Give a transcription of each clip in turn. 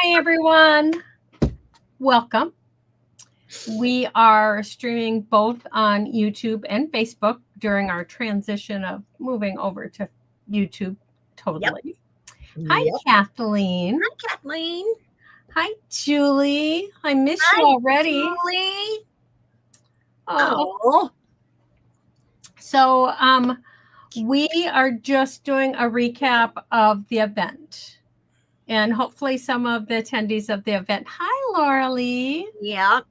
Hi, everyone. Welcome. We are streaming both on YouTube and Facebook during our transition of moving over to YouTube totally. Hi, Yep. Kathleen. Hi, Kathleen. Hi, Julie. I miss Hi, you already. Julie. Oh. So, we are just doing a recap of the event. And hopefully some of the attendees of the event. Hi, Laura Lee. Yeah.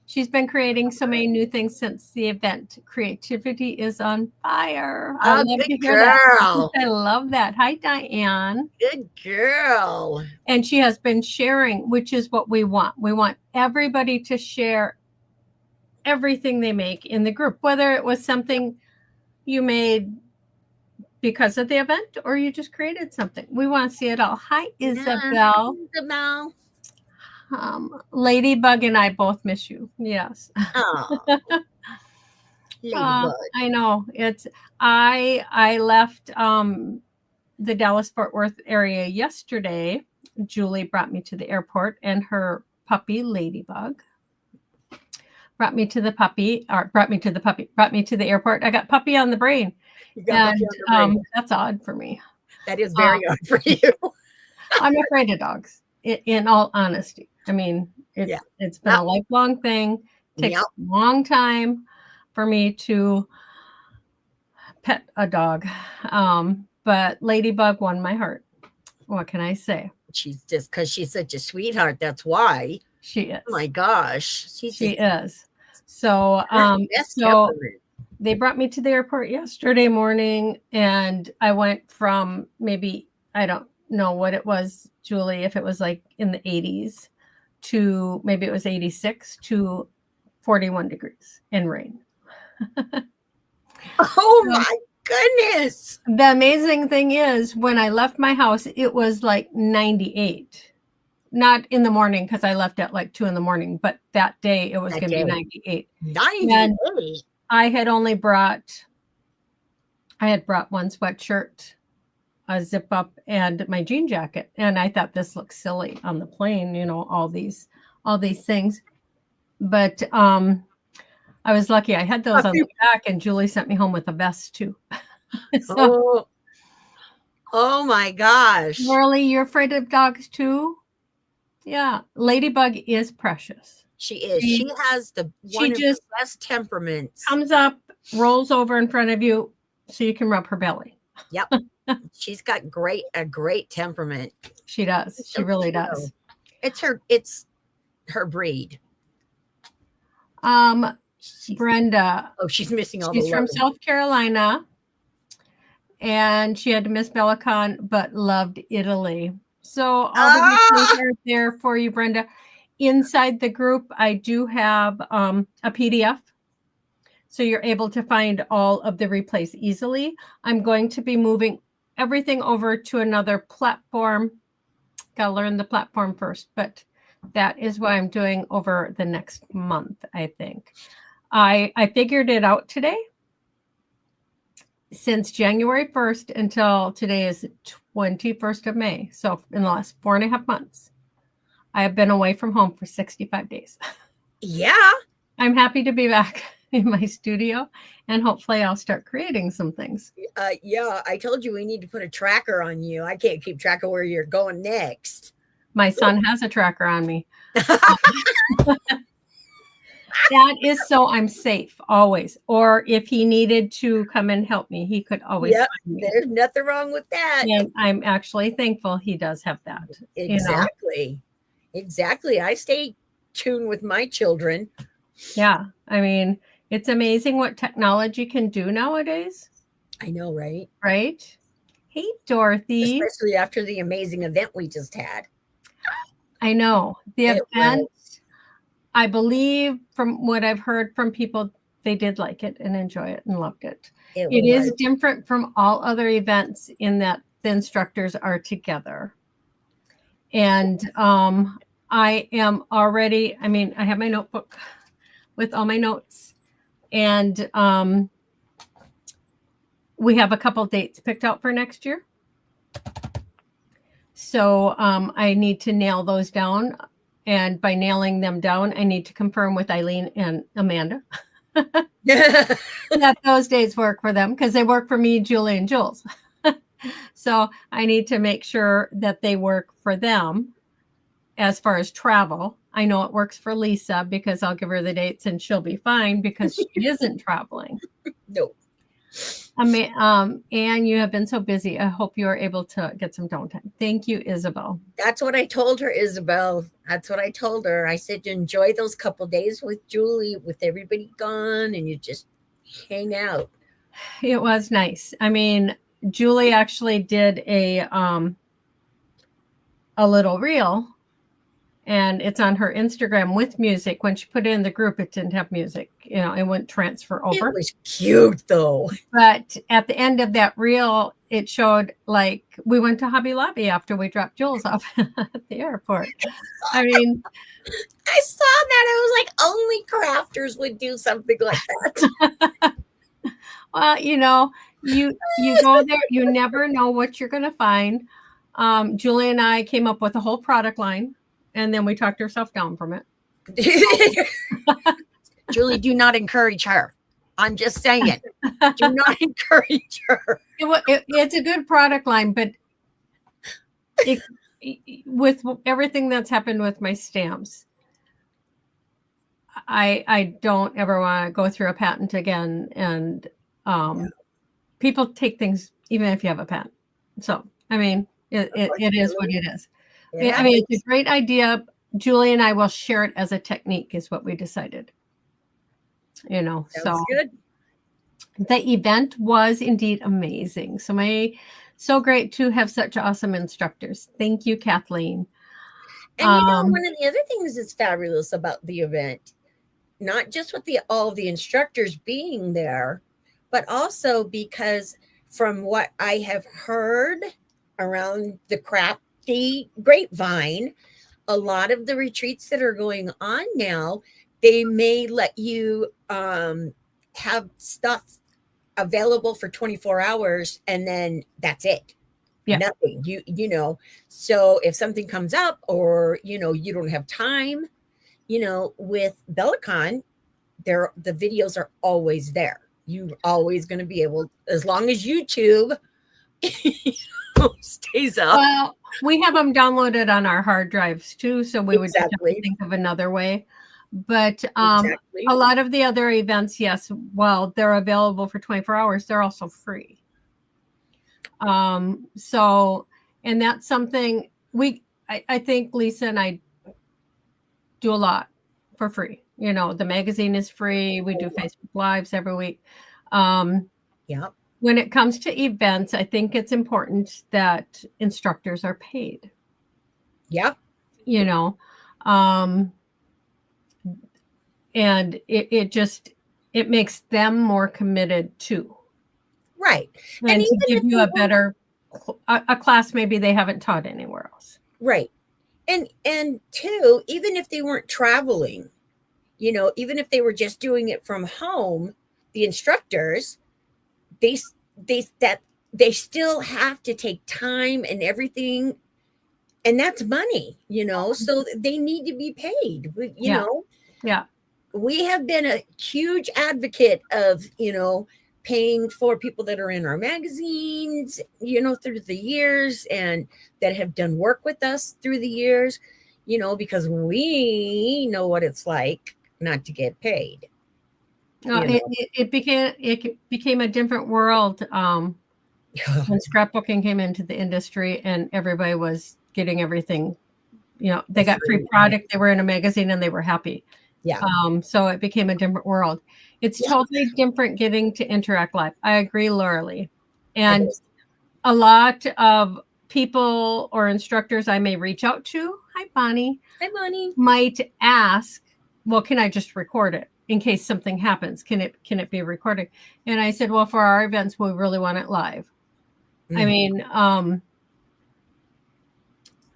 She's been creating so many new things since the event. Creativity is on fire. I love to hear that. I love that. Hi, Diane. Good girl. And she has been sharing, which is what we want. We want everybody to share everything they make in the group, whether it was something you made because of the event or you just created something. We want to see it all. Hi, Isabel. Isabel. Ladybug and I both miss you. Yes. Oh. Ladybug. I know. I left the Dallas-Fort Worth area yesterday. Julie brought me to the airport and her puppy Ladybug brought me to the airport. I got puppy on the brain. And that's odd for me. That is very odd for you. I'm afraid of dogs, in all honesty. I mean, it's been a lifelong thing. It takes a long time for me to pet a dog. But Ladybug won my heart. What can I say? She's just because she's such a sweetheart. That's why. She is. Oh my gosh. She is. So, they brought me to the airport yesterday morning, and I went from maybe, I don't know what it was, Julie, if it was like in the 80s to maybe it was 86 to 41 degrees and rain. Oh my goodness. The amazing thing is when I left my house, it was like 98. Not in the morning because I left at like 2 a.m, but that day it was going to be 98. 98. And I had brought one sweatshirt, a zip up, and my jean jacket. And I thought this looks silly on the plane, all these things. But I was lucky. I had those on the back, and Julie sent me home with a vest too. Oh my gosh. Laura, you're afraid of dogs too? Yeah. Ladybug is precious. She is. She has one of the best temperaments. Comes up, rolls over in front of you so you can rub her belly. Yep. She's got a great temperament. She does. She really does. It's her breed. Brenda. Oh, she's missing all She's from South Carolina. And she had to miss BellaCon, but loved Italy. So all the things are there for you, Brenda. Inside the group, I do have a PDF. So you're able to find all of the replays easily. I'm going to be moving everything over to another platform. Got to learn the platform first, but that is what I'm doing over the next month, I think. I figured it out today. Since January 1st until today is 21st of May. So in the last 4.5 months, I have been away from home for 65 days. Yeah. I'm happy to be back in my studio, and hopefully I'll start creating some things. Yeah, I told you we need to put a tracker on you. I can't keep track of where you're going next. My son has a tracker on me. That is so I'm safe always. Or if he needed to come and help me, he could always find me. There's nothing wrong with that. And I'm actually thankful he does have that. Exactly. Exactly. I stay tuned with my children. Yeah. I mean, it's amazing what technology can do nowadays. I know, right? Right? Hey, Dorothy. Especially after the amazing event we just had. I know. The event, I believe from what I've heard from people, they did like it and enjoy it and loved it. It is different from all other events in that the instructors are together. And I am already, I have my notebook with all my notes. And we have a couple dates picked out for next year. So I need to nail those down. And by nailing them down, I need to confirm with Eileen and Amanda that those days work for them, because they work for me, Julie, and Jules. So I need to make sure that they work for them as far as travel. I know it works for Lisa because I'll give her the dates and she'll be fine because she isn't traveling. No. And you have been so busy. I hope you are able to get some downtime. Thank you, Isabel. That's what I told her, Isabel. That's what I told her. I said, enjoy those couple days with Julie, with everybody gone, and you just hang out. It was nice. I mean, Julie actually did a little reel, and it's on her Instagram with music. When she put it in the group, it didn't have music. You know, it wouldn't transfer over. It was cute, though. But at the end of that reel, it showed like we went to Hobby Lobby after we dropped Jules off at the airport. I mean, I saw that. I was like, only crafters would do something like that. Well, you know, you go there, you never know what you're going to find. Julie and I came up with a whole product line, and then we talked ourselves down from it. Julie, do not encourage her. I'm just saying, do not encourage her. It's a good product line, but with everything that's happened with my stamps, I don't ever want to go through a patent again. And people take things even if you have a patent. So, I mean, it is what it is. Yeah. I mean, it's a great idea. Julie and I will share it as a technique is what we decided. You know, sounds good. The event was indeed amazing. So great to have such awesome instructors. Thank you, Kathleen. And you know, one of the other things that's fabulous about the event, not just with all the instructors being there, but also because from what I have heard around the crafty grapevine, a lot of the retreats that are going on now, they may let you have stuff available for 24 hours and then that's it. Yeah. Nothing. You know, so if something comes up or, you know, you don't have time, you know, with BellaCon, the videos are always there. You're always going to be able, as long as YouTube stays up. Well, we have them downloaded on our hard drives too, so we would have to think of another way. But a lot of the other events, yes, well, they're available for 24 hours. They're also free. So, and that's something I think Lisa and I do a lot for free. You know, the magazine is free. We do Facebook Lives every week. Yeah. When it comes to events, I think it's important that instructors are paid. Yeah. You know, and it makes them more committed too. Right. And to give you a better a class maybe they haven't taught anywhere else. Right. And two, even if they weren't traveling, you know, even if they were just doing it from home, the instructors, they still have to take time and everything, and that's money, you know, so they need to be paid. You know, we have been a huge advocate of, you know, paying for people that are in our magazines, you know, through the years, and that have done work with us through the years, you know, because we know what it's like not to get paid. It became a different world when scrapbooking came into the industry and everybody was getting everything. You know, they got free product, they were in a magazine, and they were happy. Yeah. So it became a different world. It's totally different getting to interact live. I agree, Laura Lee. And a lot of people or instructors I may reach out to, hi Bonnie, might ask, well, can I just record it in case something happens? Can it be recorded? And I said, well, for our events, we really want it live. I mean,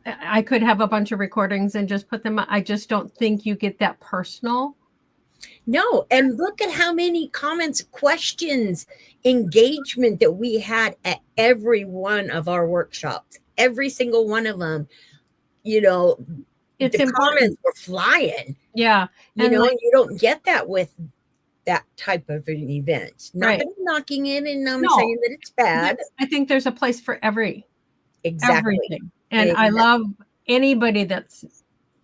I could have a bunch of recordings and just put them. I just don't think you get that personal. No. And look at how many comments, questions, engagement that we had at every one of our workshops. every single one of them, you know, It's the important. comments were flying. Yeah. You And know, like, and you don't get that with that type of an event. Not Right. that I'm knocking it and I'm No. saying that it's bad. I think there's a place for Exactly. everything. And I love anybody that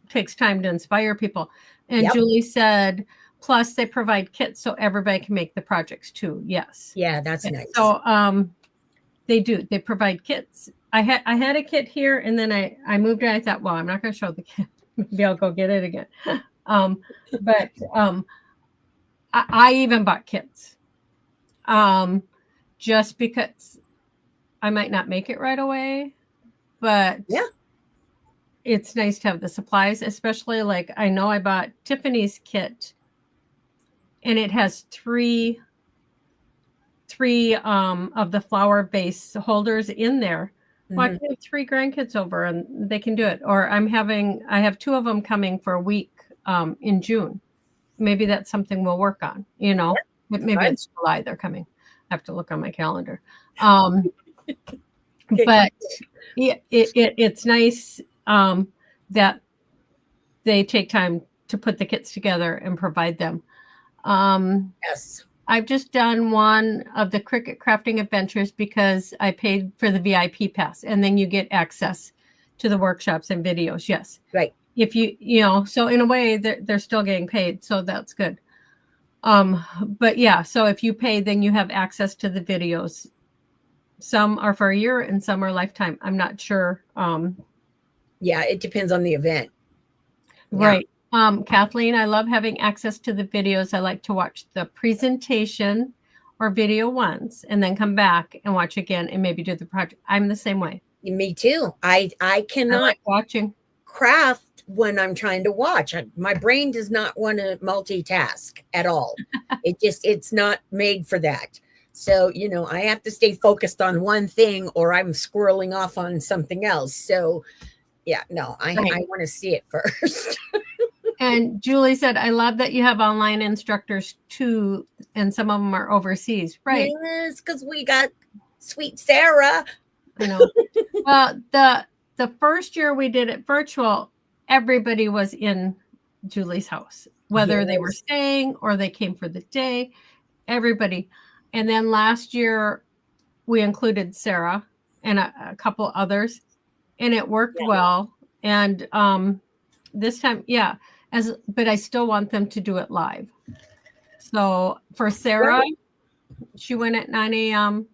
takes time to inspire people. And Yep. Julie said, plus they provide kits so everybody can make the projects too. Yes. Yeah, that's nice. So they do. They provide kits. I had a kit here, and then I moved it. I thought, well, I'm not going to show the kit. Maybe I'll go get it again. But I even bought kits, just because I might not make it right away, but yeah, it's nice to have the supplies, especially like I know I bought Tiffany's kit, and it has three of the flower base holders in there. Well, I can have 3 grandkids over and they can do it. Or I have 2 of them coming for a week in June. Maybe that's something we'll work on, you know. Yeah, but maybe fine. it's July they're coming. I have to look on my calendar. But it's nice that they take time to put the kits together and provide them. Yes. I've just done one of the Cricut crafting adventures because I paid for the VIP pass, and then you get access to the workshops and videos. Yes. Right. If you know, so in a way they're still getting paid. So that's good. But yeah, so if you pay, then you have access to the videos. Some are for a year and some are lifetime. I'm not sure. Yeah, it depends on the event. Right. Kathleen, I love having access to the videos. I like to watch the presentation or video once and then come back and watch again and maybe do the project. I'm the same way. Me too. I cannot like watching craft when I'm trying to watch. My brain does not want to multitask at all. It's not made for that. So, you know, I have to stay focused on one thing or I'm squirreling off on something else. So, yeah, no, I want to see it first. And Julie said, I love that you have online instructors too, and some of them are overseas. Right. Yes, because we got sweet Sarah. I know. Well, the first year we did it virtual, everybody was in Julie's house, whether they were staying or they came for the day, everybody. And then last year we included Sarah and a couple others, and it worked well. And this time, but I still want them to do it live. So for Sarah, she went at 9 a.m.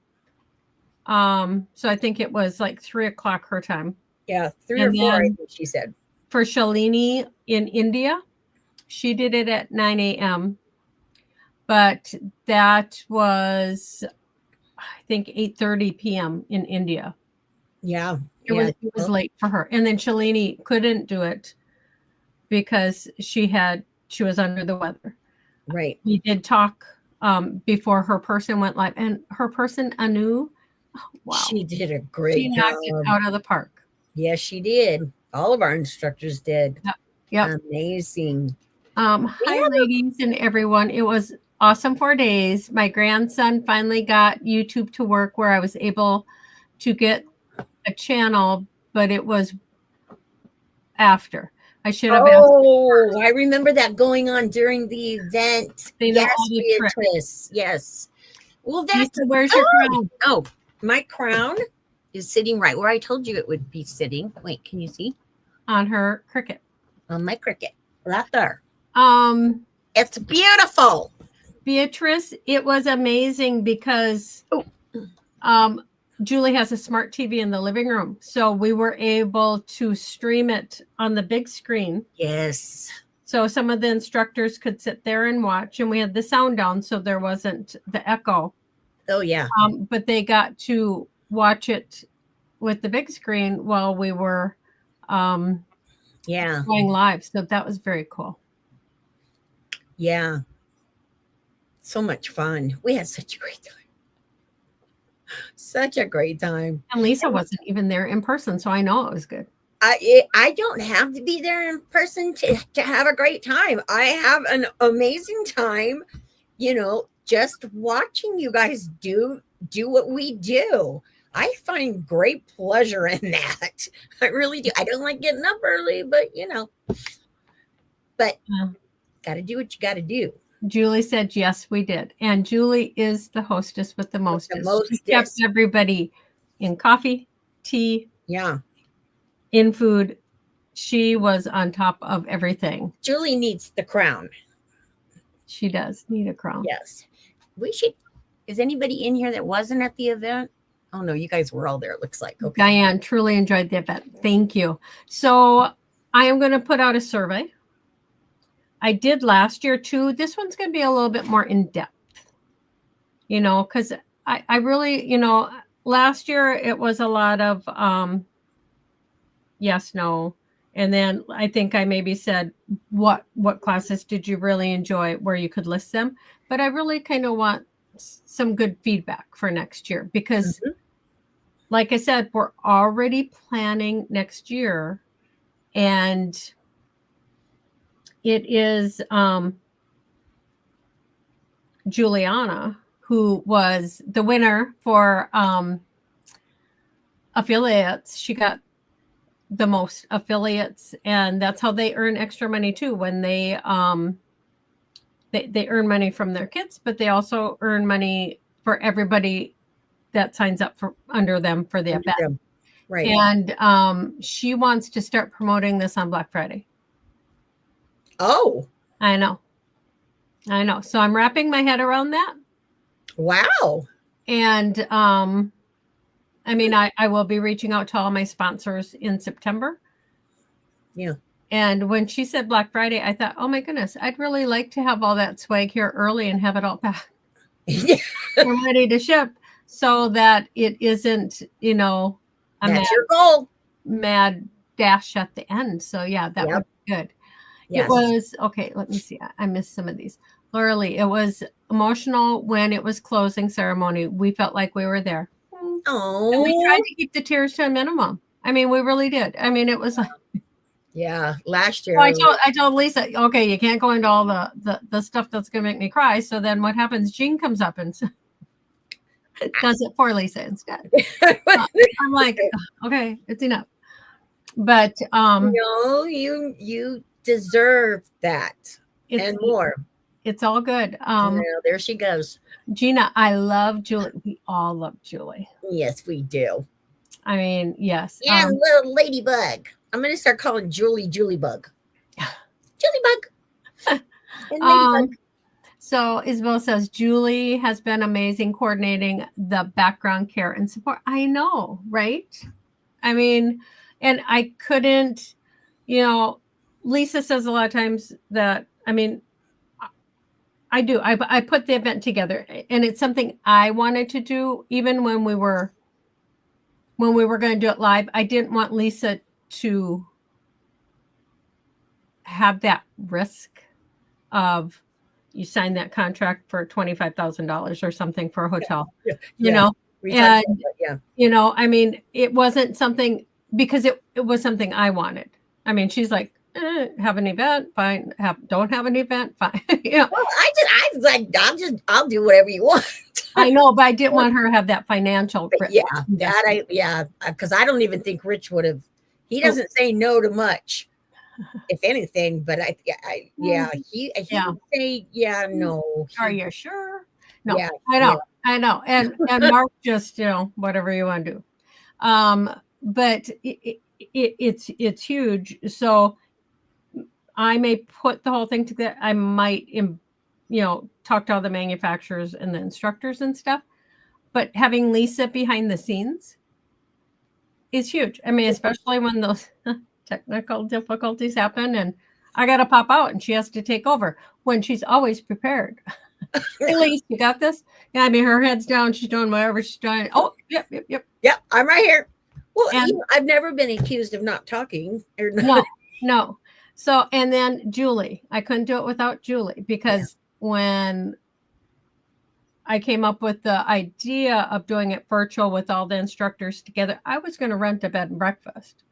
So I think it was like 3 o'clock her time. Yeah, 3 or 4, I think she said. For Shalini in India, she did it at 9 a.m. But that was, I think, 8:30 p.m. in India. Yeah. It was late for her. And then Shalini couldn't do it because she was under the weather. Right. We did talk before her person went live, and her person, Anu, wow. She did a great job. She knocked it out of the park. Yes, she did. All of our instructors did. Yep. Amazing. Hi, ladies and everyone. It was awesome 4 days. My grandson finally got YouTube to work where I was able to get a channel, but it was after. I should have asked. Oh, I remember that going on during the event. Yes, Beatrice. Yes. Well, that's where's your crown? Oh, my crown is sitting right where I told you it would be sitting. Wait, can you see? On her Cricut. On my Cricut. Right there. It's beautiful. Beatrice, it was amazing because Julie has a smart TV in the living room. So we were able to stream it on the big screen. Yes. So some of the instructors could sit there and watch, and we had the sound down so there wasn't the echo. Oh, yeah. But they got to watch it with the big screen while we were going live. So that was very cool. Yeah. So much fun. We had such a great time. Such a great time. And Lisa wasn't even there in person, so I know it was good. I don't have to be there in person to have a great time. I have an amazing time, you know, just watching you guys do what we do. I find great pleasure in that. I really do. I don't like getting up early, but but got to do what you got to do. Julie said, yes, we did. And Julie is the hostess with the mostest. She kept everybody in coffee, tea, in food. She was on top of everything. Julie needs the crown. She does need a crown. Yes. We should. Is anybody in here that wasn't at the event? Oh, no, you guys were all there, it looks like. Okay. Diane, truly enjoyed the event. Thank you. So I am going to put out a survey. I did last year too. This one's going to be a little bit more in depth, because I really, last year it was a lot of yes, no. And then I think I maybe said, what classes did you really enjoy where you could list them? But I really kind of want some good feedback for next year because like I said, we're already planning next year, and it is Juliana, who was the winner for affiliates. She got the most affiliates, and that's how they earn extra money too. When they earn money from their kids, but they also earn money for everybody that signs up for under them for the event. Right. And she wants to start promoting this on Black Friday. Oh, I know. So I'm wrapping my head around that. Wow. And I mean, I will be reaching out to all my sponsors in September. Yeah. And when she said Black Friday, I thought, oh my goodness, I'd really like to have all that swag here early and have it all back. We're ready to ship so that it isn't, that's your goal. Mad dash at the end. So yeah, that would be good. Yes. It was, okay, let me see. I missed some of these. Laura Lee, it was emotional when it was closing ceremony. We felt like we were there. Oh. And we tried to keep the tears to a minimum. I mean, we really did. I mean, it was like. Yeah, last year. Well, I told Lisa, okay, you can't go into all the stuff that's going to make me cry. So then what happens? Jean comes up and does it for Lisa instead. I'm like, okay, it's enough. But no, you deserve that and more. It's all good. There she goes. Gina, I love Julie. We all love Julie. Yes, we do. I mean, yes. And little ladybug. I'm going to start calling Julie Bug. Julie Bug. So Isabel says, Julie has been amazing coordinating the background care and support. I know, right? I mean, and I couldn't, Lisa says a lot of times that, I mean, I do. I put the event together, and it's something I wanted to do even when we were going to do it live. I didn't want Lisa to have that risk of you sign that contract for $25,000 or something for a hotel, and I mean, it wasn't something because it was something I wanted. I mean, she's like, have an event, fine. Don't have an event, fine. Well, I'll do whatever you want. I know, but I didn't want her to have that financial. Because I don't even think Rich would have. He doesn't say no to much, if anything. But he would say no. Are you sure? No, yeah, I know, and Mark just whatever you want to do, but it's huge. So I may put the whole thing together. I might talk to all the manufacturers and the instructors and stuff, but having Lisa behind the scenes is huge. I mean, especially when those technical difficulties happen and I got to pop out and she has to take over when she's always prepared. Hey, Lisa, you got this? Yeah, I mean, her head's down. She's doing whatever she's doing. Oh, yep. Yep, I'm right here. Well, I've never been accused of not talking. No. So, and then Julie, I couldn't do it without Julie because when I came up with the idea of doing it virtual with all the instructors together, I was going to rent a bed and breakfast.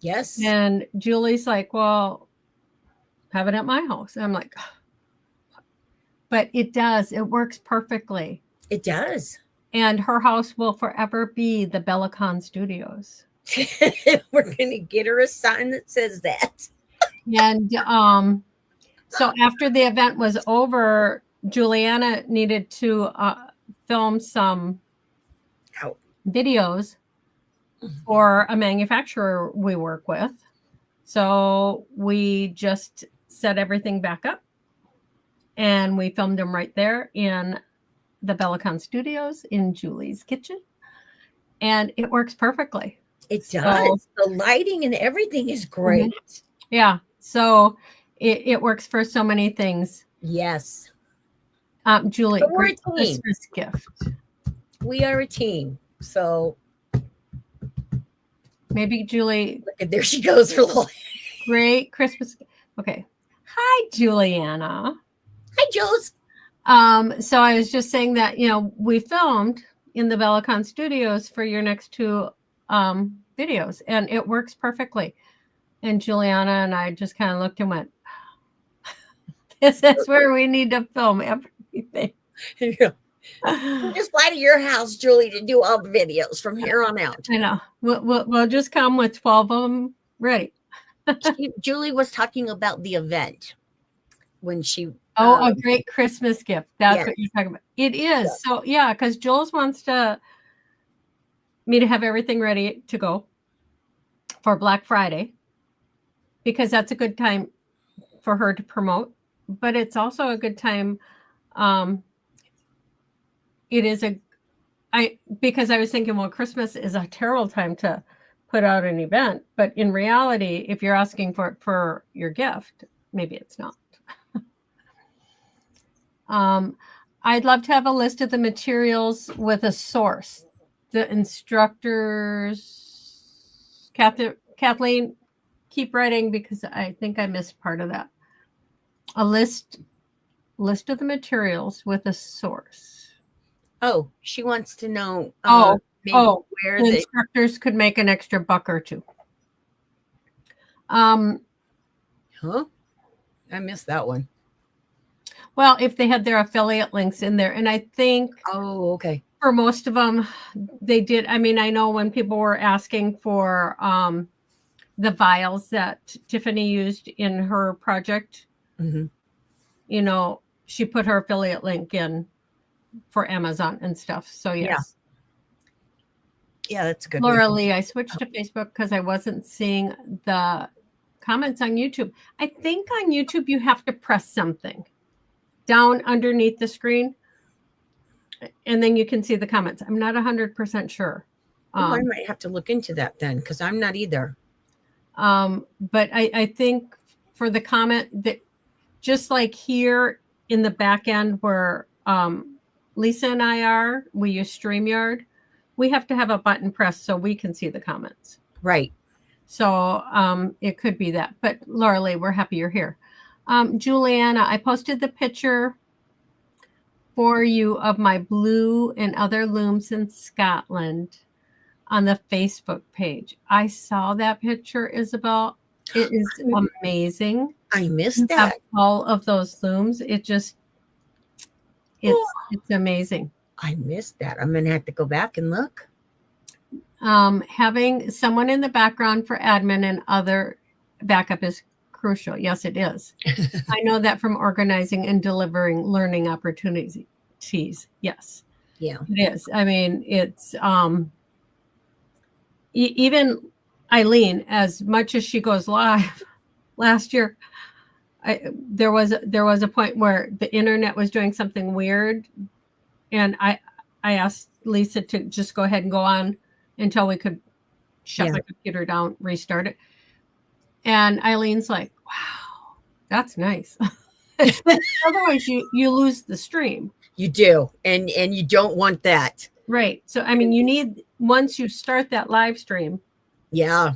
Yes. And Julie's like, well, have it at my house. And I'm like, but it works perfectly. It does. and her house will forever be the BellaCon Studios. We're going to get her a sign that says that. And so after the event was over, Juliana needed to film some videos for a manufacturer we work with. So we just set everything back up and we filmed them right there in the BellaCon Studios in Julie's kitchen. And it works perfectly. It does. The lighting and everything is great. Yeah. So it works for so many things. Yes. Julie, great Christmas gift. We are a team. So maybe Julie. Look at, there she goes. Great Christmas. Okay. Hi, Juliana. Hi, Jules. So I was just saying that, we filmed in the BellaCon Studios for your next two videos, and it works perfectly. And Juliana and I just kind of looked and went, this is where we need to film everything. Yeah. We'll just fly to your house, Julie, to do all the videos from here on out. I know. We'll just come with 12 of them ready. Julie was talking about the event when she... a great Christmas gift. That's what you're talking about. It is. Yeah. So, yeah, because Jules wants me to have everything ready to go for Black Friday, because that's a good time for her to promote. But it's also a good time. Because I was thinking, well, Christmas is a terrible time to put out an event. But in reality, if you're asking for your gift, maybe it's not. I'd love to have a list of the materials with a source. The instructors, Kathleen, keep writing, because I think I missed part of that. A list of the materials with a source. Oh, she wants to know. Where the instructors could make an extra $1 or $2. Huh? I missed that one. Well, if they had their affiliate links in there, and I think. Oh, okay. For most of them, they did. I mean, I know when people were asking for the vials that Tiffany used in her project, she put her affiliate link in for Amazon and stuff. So, yes. Yeah, that's good. Laura Lee, I switched to Facebook because I wasn't seeing the comments on YouTube. I think on YouTube you have to press something down underneath the screen, and then you can see the comments. I'm not 100% sure. I might have to look into that then, because I'm not either. But I think for the comment, that just like here in the back end where Lisa and I are, we use StreamYard, we have to have a button pressed so we can see the comments. Right. So it could be that. But Laura Lee, we're happy you're here. Juliana, I posted the picture for you of my blue and other looms in Scotland on the Facebook page. I saw that picture, Isabel. It is amazing. I missed that. All of those looms. It's amazing. I missed that. I'm going to have to go back and look. Having someone in the background for admin and other backup is crucial. Yes, it is. I know that from organizing and delivering learning opportunities. Yes. Yeah, it is. I mean, it's even Eileen, as much as she goes live last year, there was a point where the internet was doing something weird, and I asked Lisa to just go ahead and go on until we could shut my computer down, restart it. And Eileen's like, wow, that's nice. Otherwise you lose the stream. You do. And you don't want that. Right. So, I mean, you need, once you start that live stream. Yeah.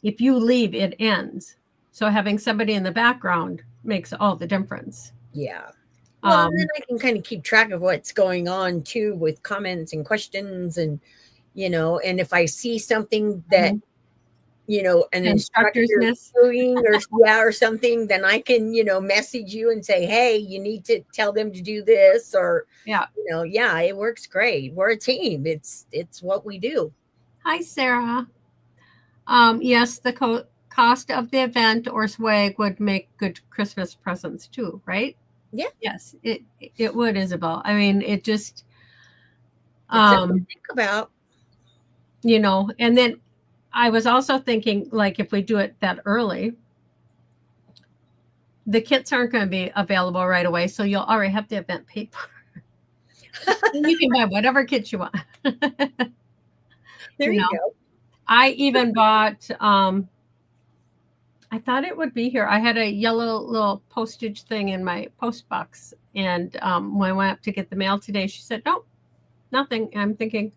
If you leave, it ends. So having somebody in the background makes all the difference. Yeah. Well, and then I can kind of keep track of what's going on too, with comments and questions, and, and if I see something that an instructor's instructor list. doing or something, then I can, message you and say, hey, you need to tell them to do this, or, Yeah. yeah, it works great. We're a team. It's what we do. Hi, Sarah. Yes, the cost of the event or swag would make good Christmas presents too, right? Yeah. Yes, it would, Isabel. I mean, it just It's something to think about. And then I was also thinking, like, if we do it that early, the kits aren't going to be available right away, so you'll already have the event paid for. And you can buy whatever kits you want. There you go. I even bought I thought it would be here. I had a yellow little postage thing in my post box, and when I went up to get the mail today, she said, "No, nothing." And I'm thinking,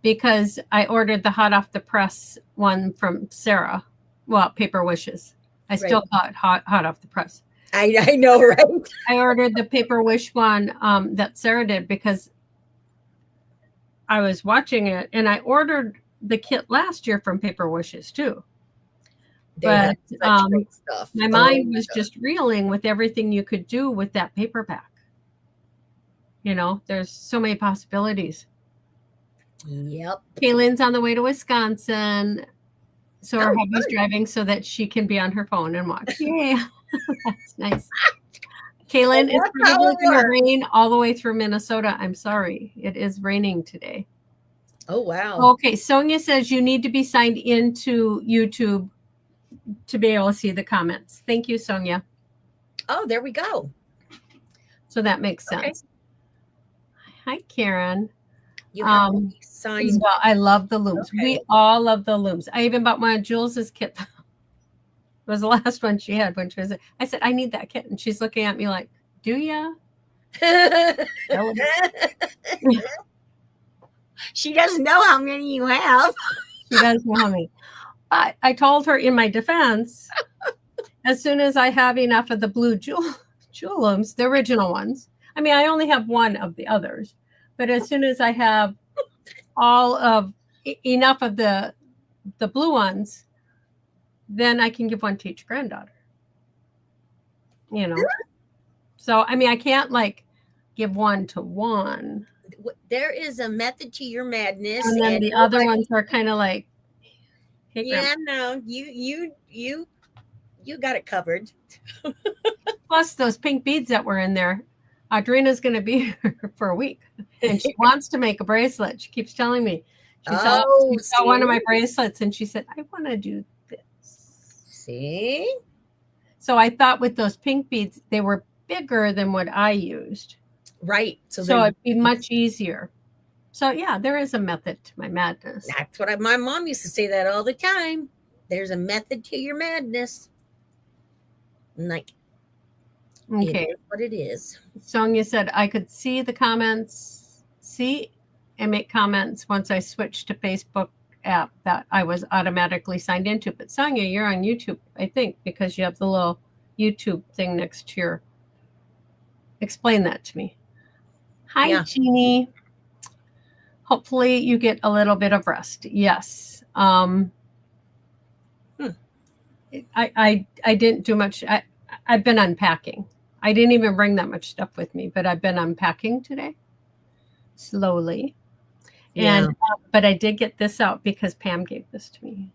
because I ordered the hot off the press one from Sarah, well, Paper Wishes. I still got hot off the press. I know, right? I ordered the Paper Wish one that Sarah did because I was watching it, and I ordered the kit last year from Paper Wishes too. But stuff. My mind was just reeling with everything you could do with that paperback. There's so many possibilities. Yep. Kaylin's on the way to Wisconsin, so her hubby's driving so that she can be on her phone and watch. Yay. That's nice. Kaylin, it's probably going to rain all the way through Minnesota. I'm sorry. It is raining today. Oh, wow. Okay, Sonia says you need to be signed into YouTube to be able to see the comments. Thank you, Sonia. Oh, there we go. So that makes sense. Okay. Hi, Karen. You have to be signed. Well, I love the looms. Okay. We all love the looms. I even bought one of Jules's kit. It was the last one she had when she was. I said, I need that kit, and she's looking at me like, "Do ya?" She doesn't know how many you have. She doesn't know how many. I told her in my defense, as soon as I have enough of the blue jewel looms, the original ones. I mean, I only have one of the others, but as soon as I have enough of the blue ones, then I can give one to each granddaughter. So I mean, I can't like give one to one. There is a method to your madness, and then the other ones are kind of like, hey, yeah, no, you got it covered. Plus those pink beads that were in there. Audrina's going to be here for a week, and she wants to make a bracelet. She keeps telling me. She saw one of my bracelets, and she said, I want to do this. See? So I thought with those pink beads, they were bigger than what I used. Right. So it'd be much easier. So, yeah, there is a method to my madness. That's what my mom used to say that all the time. There's a method to your madness. Like, okay, it is what it is. Sonia said I could see the comments, and make comments once I switched to Facebook app that I was automatically signed into. But Sonia, you're on YouTube, I think, because you have the little YouTube thing next to your. Explain that to me. Hi, Jeannie. Hopefully you get a little bit of rest. Yes. I didn't do much. I've been unpacking. I didn't even bring that much stuff with me, but I've been unpacking today slowly. Yeah. And but I did get this out because Pam gave this to me.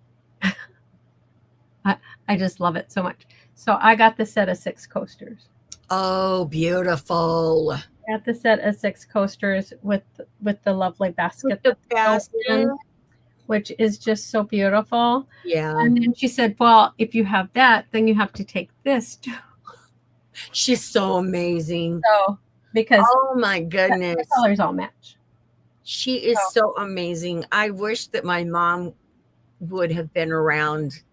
I just love it so much. So I got the set of 6 coasters. Oh, beautiful. I got the set of 6 coasters with the lovely basket. Which is just so beautiful. Yeah. And then she said, well, if you have that, then you have to take this too. She's so amazing. So, because oh my goodness, the colors all match. She is so amazing. I wish that my mom would have been around,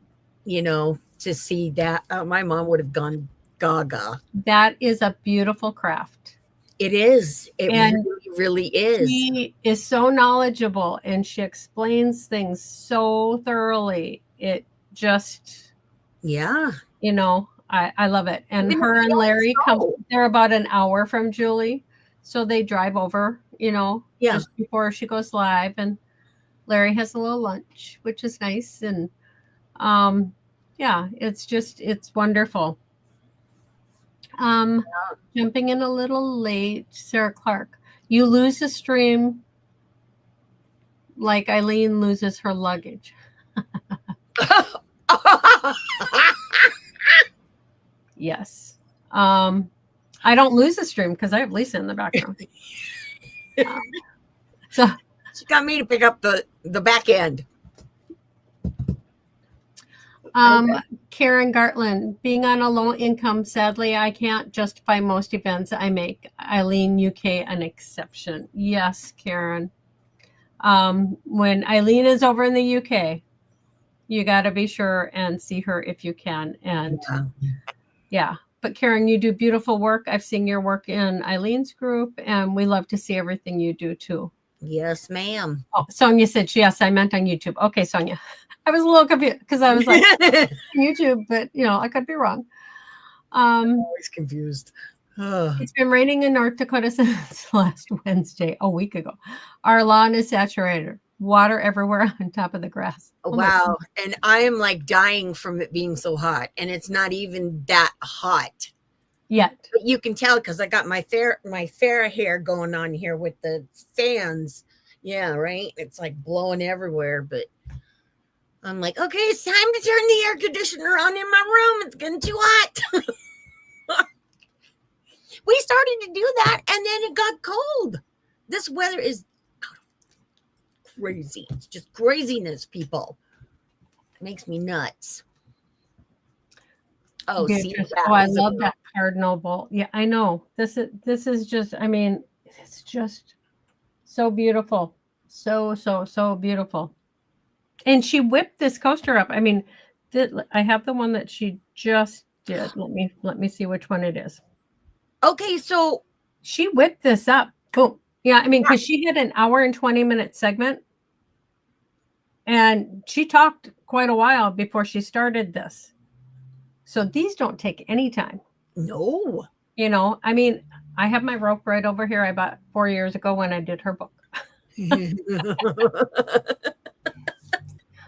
to see that. My mom would have gone gaga. That is a beautiful craft. It is. It really is. She is so knowledgeable and she explains things so thoroughly. It just, I love it. And her and Larry they're about an hour from Julie. So they drive over, just before she goes live. And Larry has a little lunch, which is nice. And Yeah, it's wonderful. Jumping in a little late, Sarah Clark. You lose a stream like Eileen loses her luggage. Yes. I don't lose a stream because I have Lisa in the background. So she got me to pick up the back end. Karen Gartland, being on a low income, sadly, I can't justify most events I make. Eileen, UK, an exception. Yes, Karen. When Eileen is over in the UK, you got to be sure and see her if you can. And yeah. But Karen, you do beautiful work. I've seen your work in Eileen's group, and we love to see everything you do too. Yes, ma'am. Oh, Sonia said, yes, I meant on YouTube. Okay, Sonia. I was a little confused because I was like, YouTube, but I could be wrong. I'm always confused. It's been raining in North Dakota since last Wednesday, a week ago. Our lawn is saturated. Water everywhere on top of the grass. Oh, wow. And I am like dying from it being so hot. And it's not even that hot yet. But you can tell because I got my fair hair going on here with the fans. Yeah, right. It's like blowing everywhere. But I'm like, okay, it's time to turn the air conditioner on in my room. It's getting too hot. We started to do that and then it got cold. This weather is crazy. It's just craziness, people. It makes me nuts. Oh, see, I love that cardinal bowl. Yeah, I know. This is just, I mean, it's just so beautiful. So beautiful. And she whipped this coaster up. I mean, I have the one that she just did. Let me see which one it is. Okay, so she whipped this up. Boom. Yeah, I mean, because she had an hour and 20-minute segment. And she talked quite a while before she started this. So these don't take any time. No. I mean, I have my rope right over here. I bought 4 years ago when I did her book.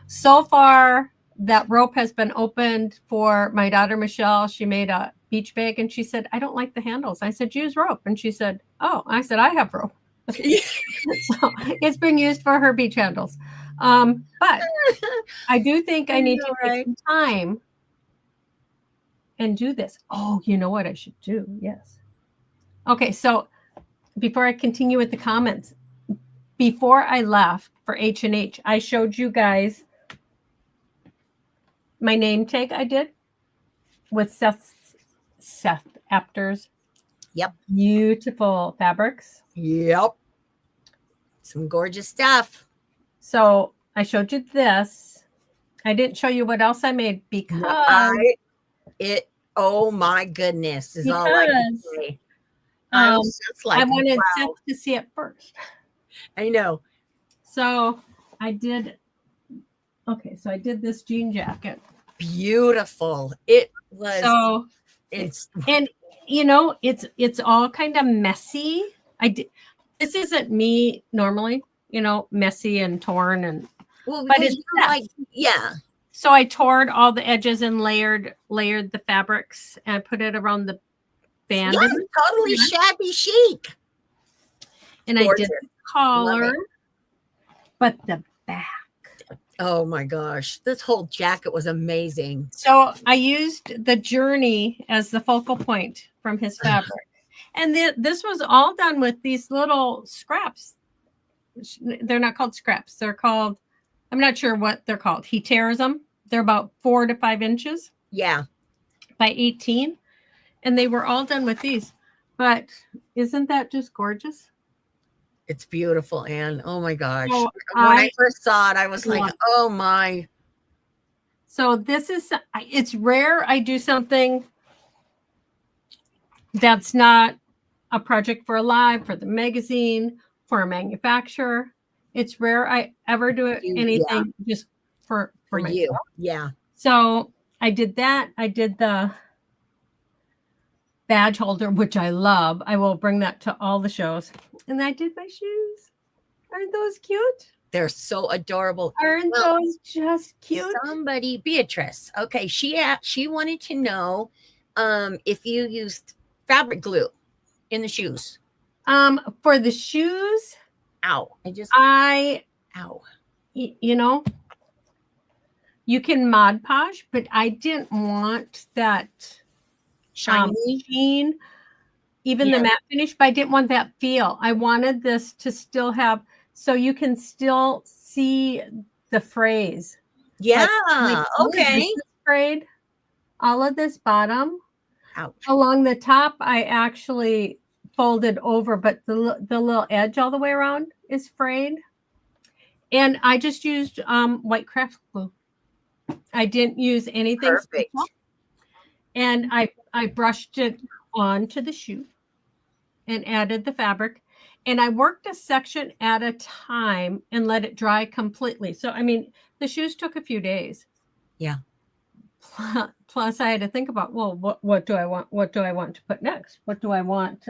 So far, that rope has been opened for my daughter, Michelle. She made a beach bag and she said, I don't like the handles. I said, use rope. And she said, oh, I said, I have rope. So it's been used for her beach handles. But I do think I need to take some time and do this. Oh, you know what I should do? Yes. Okay, so before I continue with the comments, before I left for H&H, I showed you guys my name tag I did with Seth Apter's. Yep. Beautiful fabrics. Yep. Some gorgeous stuff. So I showed you this. I didn't show you what else I made because oh my goodness is all I can say. I wanted Seth to see it first. I know. So I did this jean jacket. Beautiful. It was so it's all kind of messy. This isn't me normally, messy and torn but it's like, yeah. So I tored all the edges and layered the fabrics and put it around the band. Yeah, totally shabby chic. And gorgeous. I did the collar, but the back. Oh my gosh, this whole jacket was amazing. So I used the Journey as the focal point from his fabric. And this was all done with these little scraps. They're not called scraps. They're called, I'm not sure what they're called. He tears them. They're about 4 to 5 inches. Yeah. By 18. And they were all done with these. But isn't that just gorgeous? It's beautiful, Anne. Oh my gosh. So when I first saw it, I was like, oh my. So it's rare I do something that's not a project for a live, for the magazine, for a manufacturer. It's rare I ever do anything just for you. Yeah. So I did that. I did the badge holder, which I love. I will bring that to all the shows. And I did my shoes. Aren't those cute? They're so adorable. Aren't Well, those just cute? somebody, Beatrice. Okay, she wanted to know if you used fabric glue in the shoes. For the shoes, Ow! Ow! you know, you can Mod Podge, but I didn't want that Shiny. sheen, even the matte finish, but I didn't want that feel. I wanted this to still have, so you can still see the phrase. Yeah. Okay. This is frayed. All of this bottom. Ouch. Along the top, I actually folded over, but the little edge all the way around is frayed. And I just used white craft glue. I didn't use anything special. And I brushed it onto the shoe and added the fabric. And I worked a section at a time and let it dry completely. So, I mean, the shoes took a few days. Yeah. Plus, I had to think about, well, what do I want? What do I want to put next? What do I want?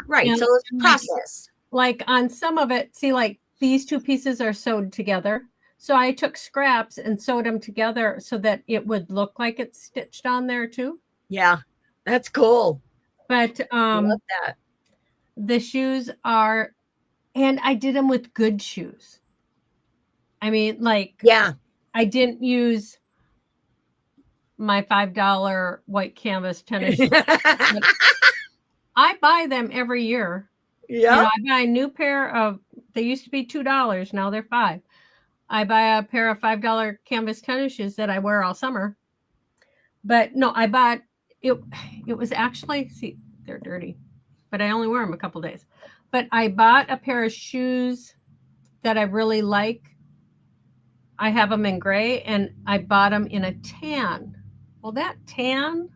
Right. So it's a process. Like on some of it, see, like these two pieces are sewed together. So I took scraps and sewed them together so that it would look like it's stitched on there too. Yeah, that's cool. But I love that. The shoes are, and I did them with good shoes. I mean, like, yeah, I didn't use my $5 white canvas tennis shoes. I buy them every year. Yeah, I buy a new pair of. They used to be $2. Now they're $5. I buy a pair of $5 canvas tennis shoes that I wear all summer. But no, I bought it. It was actually, see, they're dirty, but I only wear them a couple days. But I bought a pair of shoes that I really like. I have them in gray, and I bought them in a tan. Well, that tan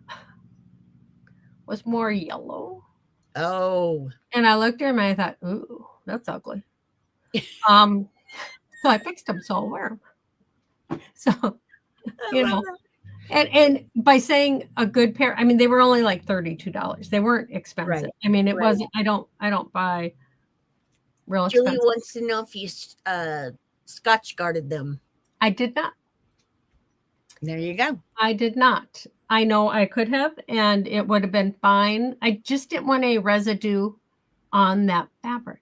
was more yellow. Oh. And I looked at them and I thought, ooh, that's ugly. So I fixed them, so I'll wear them. So, you know, and by saying a good pair, I mean, they were only like $32. They weren't expensive. Right. I mean, it wasn't, I don't buy real expensive. Julie wants to know if you Scotch guarded them. I did not. There you go. I did not. I know I could have, and it would have been fine. I just didn't want any residue on that fabric.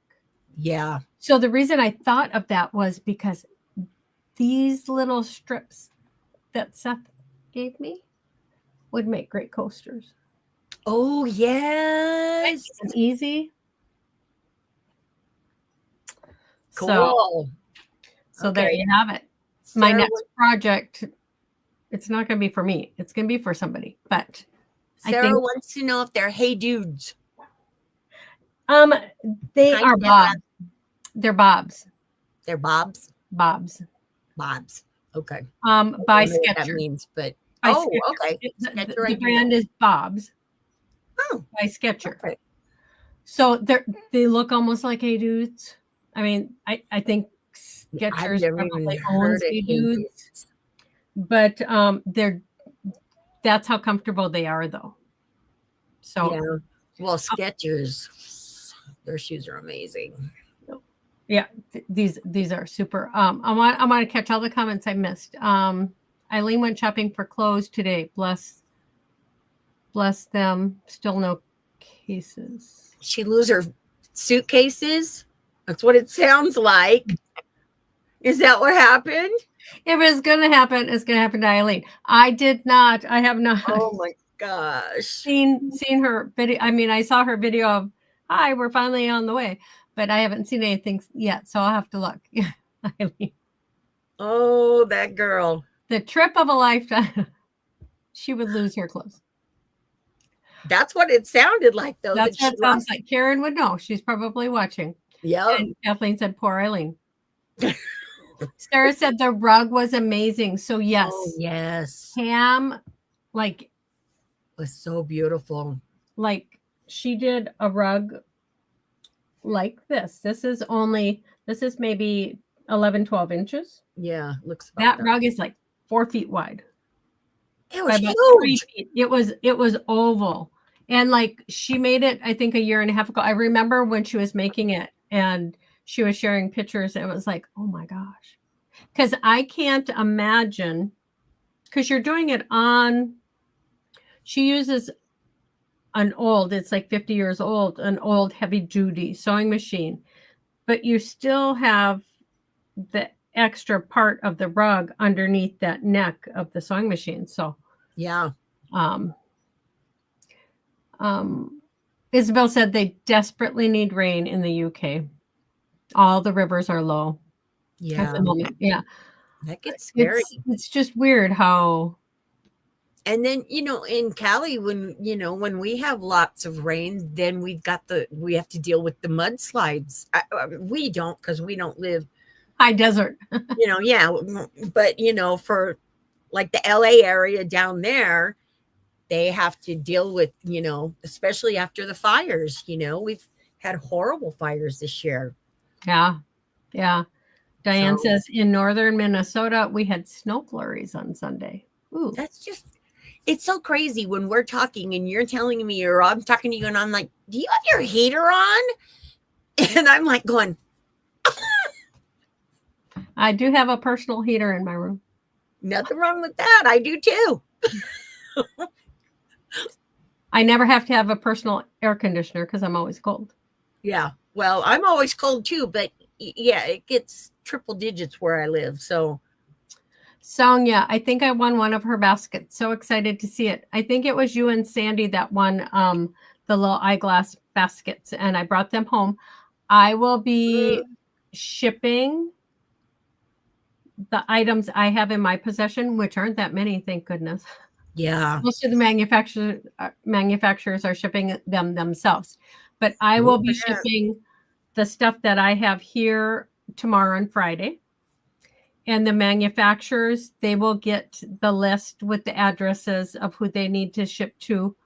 Yeah. So the reason I thought of that was because these little strips that Seth gave me would make great coasters. Oh, yes. It's easy. Cool. So okay. There you have it. My next project, it's not going to be for me. It's going to be for somebody. But Sarah wants to know if they're Hey Dudes. They are Bobs. They're Bobs. They're Bobs? Bobs. Okay. By Sketcher. That means, but okay. The brand is Bobs. Oh, by Sketcher. Okay. So they look almost like Hey Dudes. I mean, I think Skechers probably owns Hey Dudes. But that's how comfortable they are, though. So yeah. Well, Skechers, their shoes are amazing. Yeah, these are super. I want to catch all the comments I missed. Eileen went shopping for clothes today. Bless them. Still no cases. She lose her suitcases? That's what it sounds like. Is that what happened? If it's going to happen, it's going to happen to Eileen. I have not. Oh my gosh. Seen her video. I mean, I saw her video of, hi, we're finally on the way. But I haven't seen anything yet, so I'll have to look. Eileen. Oh, that girl. The trip of a lifetime. She would lose her clothes. That's what it sounded like, though. That's what it sounds like. Karen would know. She's probably watching. Yeah. And Kathleen said, poor Eileen. Sarah said the rug was amazing. So, yes. Oh, yes. Pam, was so beautiful. Like, she did a rug like this. This is maybe 11, 12 inches. Yeah. Looks that rug is like 4 feet wide. It was huge. It was oval. And like she made it, I think, a year and a half ago. I remember when she was making it and she was sharing pictures. It was like, oh my gosh. Because I can't imagine, because you're doing it on, she uses it's like 50 years old, an old heavy duty sewing machine, but you still have the extra part of the rug underneath that neck of the sewing machine. So yeah. Isabel said they desperately need rain in the UK. All the rivers are low at the moment. Yeah. That gets scary. It's just weird how. And then, in Cali, when we have lots of rain, then we have to deal with the mudslides. We don't, because we don't live high desert. Yeah. But, for like the LA area down there, they have to deal with, especially after the fires, we've had horrible fires this year. Yeah. Yeah. Diane says in northern Minnesota, we had snow flurries on Sunday. Ooh. That's just, it's so crazy when we're talking and you're telling me, or I'm talking to you and I'm like, do you have your heater on? And I'm like going, I do have a personal heater in my room. Nothing wrong with that. I do too. I never have to have a personal air conditioner because I'm always cold. Yeah. Well, I'm always cold too, but yeah, it gets triple digits where I live. So Sonia, I think I won one of her baskets. So excited to see it. I think it was you and Sandy that won the little eyeglass baskets, and I brought them home. I will be shipping the items I have in my possession, which aren't that many, thank goodness. Yeah. Most of the manufacturers are shipping them themselves. But I will be shipping the stuff that I have here tomorrow and Friday. And the manufacturers, they will get the list with the addresses of who they need to ship to.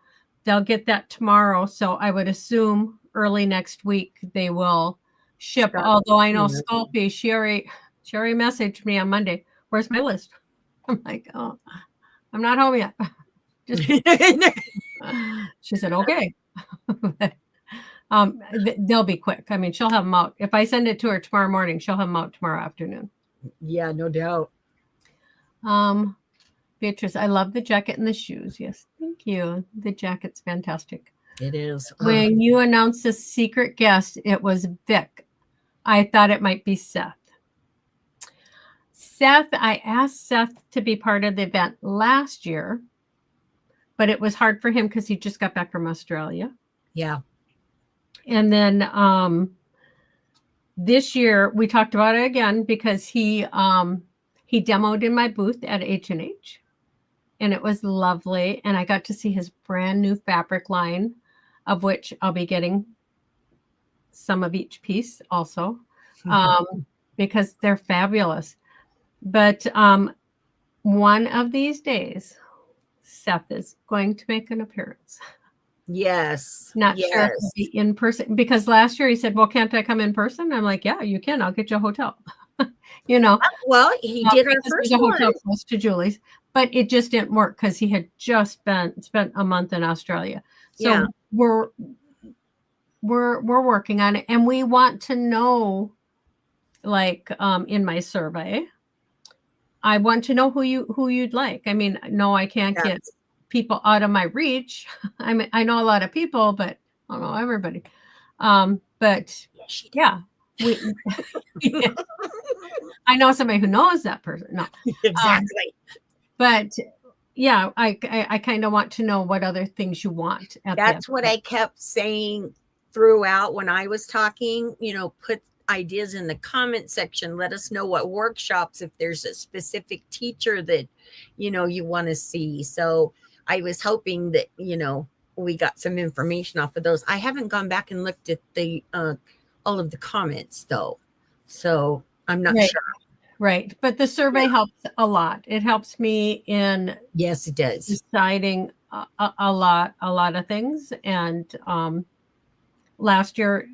They'll get that tomorrow. So I would assume early next week they will ship. Although I know Sculpey, she already messaged me on Monday. Where's my list? I'm like, oh, I'm not home yet. She said, okay. They'll be quick. I mean, she'll have them out. If I send it to her tomorrow morning, she'll have them out tomorrow afternoon. Yeah, no doubt. Beatrice, I love the jacket and the shoes. Yes, thank you. The jacket's fantastic. It is. When you announced a secret guest, it was Vic. I thought it might be Seth. I asked Seth to be part of the event last year, but it was hard for him because he just got back from Australia. Yeah. And then this year we talked about it again because he demoed in my booth at H&H, and it was lovely. And I got to see his brand new fabric line, of which I'll be getting some of each piece also, because they're fabulous. But one of these days, Seth is going to make an appearance. Yes. Not sure if it'll be in person, because last year he said, well, can't I come in person? I'm like, yeah, you can. I'll get you a hotel. Well, he did our first one. Hotel close to Julie's, but it just didn't work because he had just spent a month in Australia. So we're working on it, and we want to know, like in my survey, I want to know who you'd like. I mean, no, I can't get people out of my reach. I mean, I know a lot of people, but I don't know everybody. But yeah, I know somebody who knows that person. No, exactly. But yeah, I kind of want to know what other things you want. That's what I kept saying throughout when I was talking. Put ideas in the comment section. Let us know what workshops, if there's a specific teacher that you want to see. So I was hoping that we got some information off of those. I haven't gone back and looked at the all of the comments though, so I'm not sure. Right, but the survey helps a lot. It helps me in it does deciding a lot of things. And last year,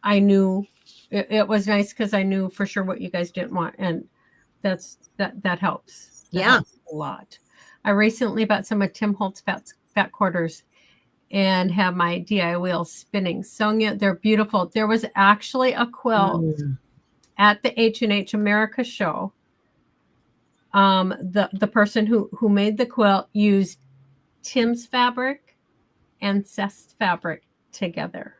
I knew it was nice because I knew for sure what you guys didn't want, and that helps. That helps a lot. I recently bought some of Tim Holtz fat quarters, and have my DIY wheels spinning. Sonia, they're beautiful. There was actually a quilt at the H&H America show. The person who made the quilt used Tim's fabric and Seth's fabric together.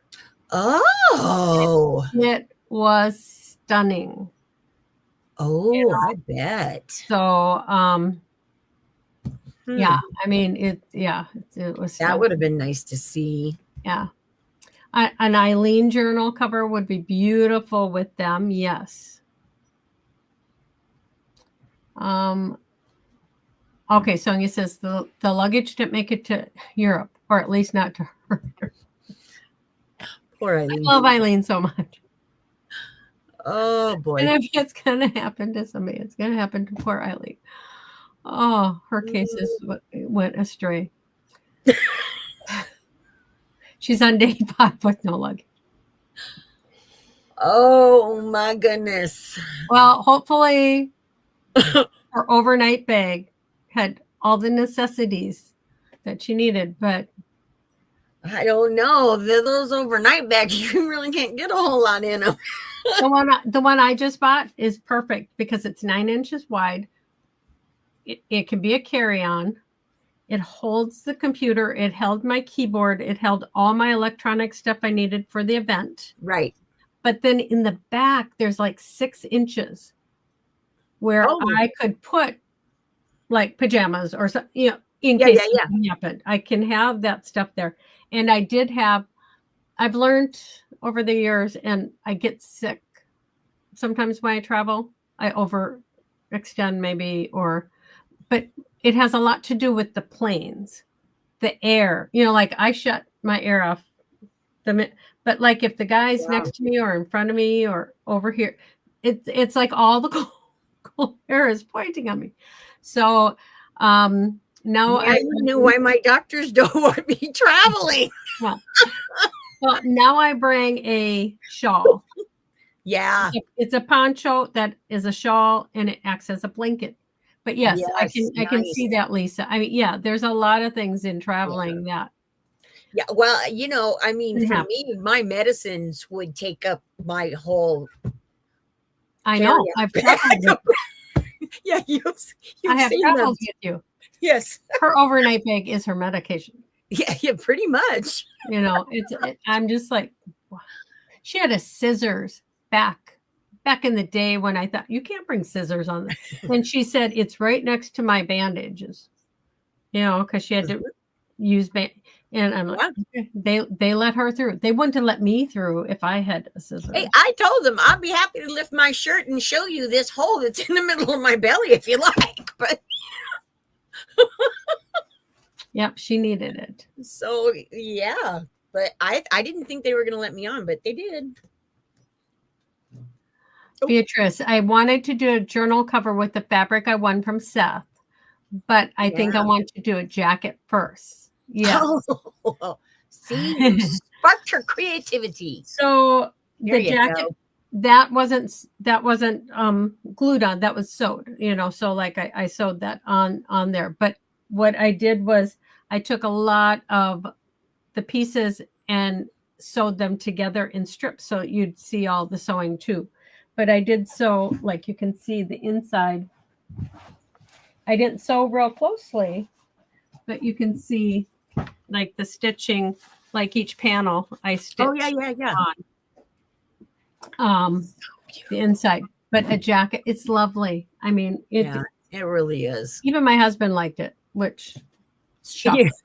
Oh, it was stunning. Oh, I bet. So, yeah, I mean, it was that would have been nice to see. Yeah. An Eileen journal cover would be beautiful with them. Yes. Okay, Sonia says the luggage didn't make it to Europe, or at least not to her. Poor Eileen. I love Eileen so much. Oh boy. And if it's gonna happen to somebody, it's gonna happen to poor Eileen. Oh, her cases went astray. She's on day 5 with no luggage. Oh my goodness. Well, hopefully her overnight bag had all the necessities that she needed, but I don't know. Those overnight bags, you really can't get a whole lot in them. The one I just bought is perfect because it's 9 inches wide. It can be a carry-on. It holds the computer. It held my keyboard. It held all my electronic stuff I needed for the event. Right. But then in the back, there's like 6 inches where I could put like pajamas or something, in case something happened. I can have that stuff there. And I've learned over the years, and I get sick sometimes when I travel. I overextend maybe, but it has a lot to do with the planes, the air. Like I shut my air off but like if the guy's next to me or in front of me or over here, it's like all the cold air is pointing on me. So now I knew why my doctors don't want me traveling. Well, now I bring a shawl. Yeah. It's a poncho that is a shawl and it acts as a blanket. But yes, I can see that, Lisa. I mean, there's a lot of things in traveling that. Yeah, well, I mean, for me, my medicines would take up my whole. I know. I've traveled. Yeah, I have traveled with you. Yes. Her overnight bag is her medication. Yeah, pretty much. I'm just like, wow. She had a scissors back in the day when I thought you can't bring scissors on them. And she said it's right next to my bandages, because she had to use and I'm like, they let her through. They wouldn't have let me through if I had a scissors. Hey, I told them I'd be happy to lift my shirt and show you this hole that's in the middle of my belly if you like, but yep, she needed it. So yeah, but I didn't think they were going to let me on, but they did. Beatrice, I wanted to do a journal cover with the fabric I won from Seth, but I think I want to do a jacket first. Yeah. Oh, see, you sparked her creativity. So the jacket that wasn't glued on, that was sewed, so like I sewed that on there. But what I did was I took a lot of the pieces and sewed them together in strips so you'd see all the sewing too. But I did sew, like you can see the inside. I didn't sew real closely, but you can see like the stitching, like each panel I stitched on the inside. But a jacket, it's lovely. I mean, it really is. Even my husband liked it, which shocks,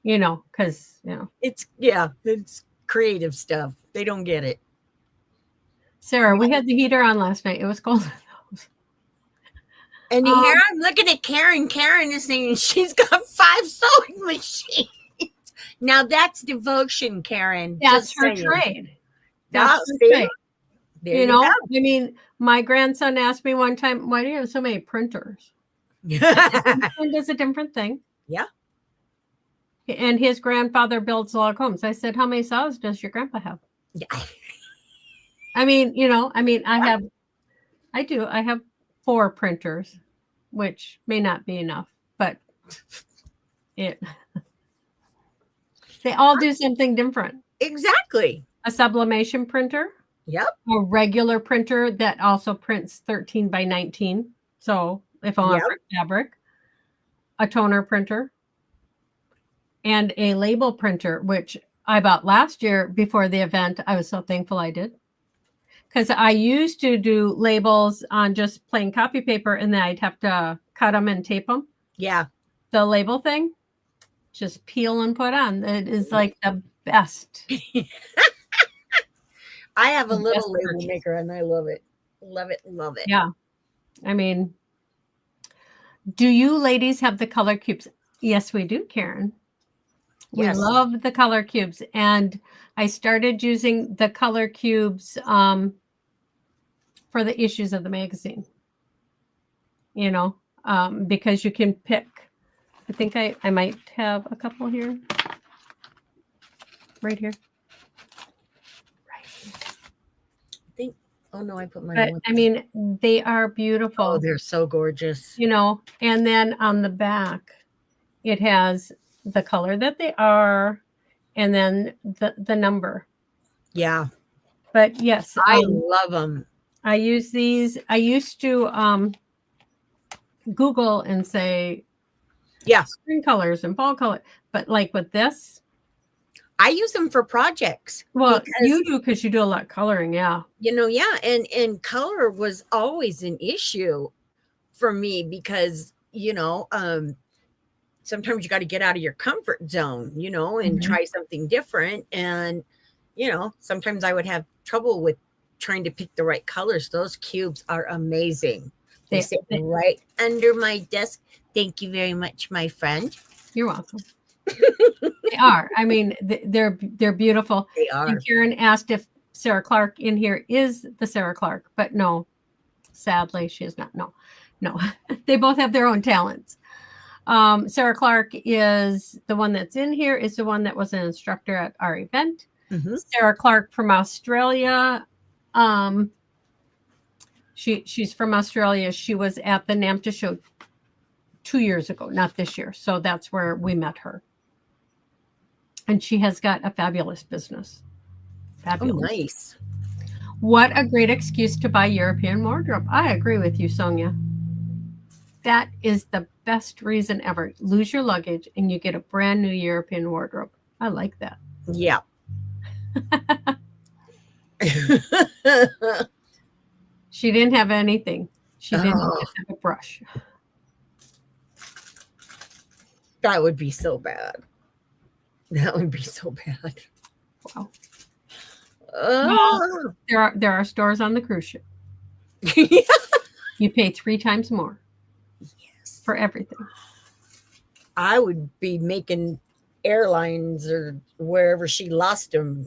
because it's creative stuff. They don't get it. Sarah, we had the heater on last night. It was cold. And here I'm looking at Karen. Karen is saying she's got 5 sewing machines. Now that's devotion, Karen. That's her trade. That's her trade. I mean, my grandson asked me one time, why do you have so many printers? And does a different thing. Yeah. And his grandfather builds log homes. I said, how many saws does your grandpa have? Yeah. I mean, I have 4 printers, which may not be enough, but They all do something different. Exactly. A sublimation printer. Yep. A regular printer that also prints 13 by 19. So if I want to print fabric. A toner printer. And a label printer, which I bought last year before the event. I was so thankful I did. Because I used to do labels on just plain copy paper, and then I'd have to cut them and tape them. Yeah. The label thing, just peel and put on. It is like the best. I have a little label maker, and I love it. Love it. Love it. Yeah. I mean, do you ladies have the color cubes? Yes, we do, Karen. Yes. We love the color cubes. And I started using the color cubes for the issues of the magazine, you know, because you can pick. I think I might have a couple here. Right here. Right here. I think, oh no, I put mine. But I mean, they are beautiful. Oh, they're so gorgeous. You know, and then on the back, it has the color that they are, and then the number. Yeah. But yes, I love them. I use these. I used to Google and say, yeah, spring colors and fall color. But like with this, I use them for projects. Well, you do because you do a lot of coloring, yeah. You know, yeah, and color was always an issue for me because, you know, sometimes you got to get out of your comfort zone, you know, and try something different. And, you know, sometimes I would have trouble with trying to pick the right colors. Those cubes are amazing. They sit right under my desk. Thank you very much, my friend. You're welcome. They are. I mean, they're beautiful. They are. And Karen asked if Sarah Clark in here is the Sarah Clark, but no, sadly, she is not. No. They both have their own talents. Sarah Clark is the one that's in here, is the one that was an instructor at our event. Sarah Clark from Australia. She's from Australia. She was at the NAMTA show 2 years ago, not this year. So that's where we met her. And she has got a fabulous business. Fabulous. Oh, nice. What a great excuse to buy European wardrobe. I agree with you, Sonia. That is the best reason ever. Lose your luggage and you get a brand new European wardrobe. I like that. Yeah. She didn't have anything. She didn't have a brush. That would be so bad. That would be so bad. Wow. Well, there are stores on the cruise ship. Yeah. You pay 3 times more. Yes. For everything. I would be making airlines or wherever she lost them.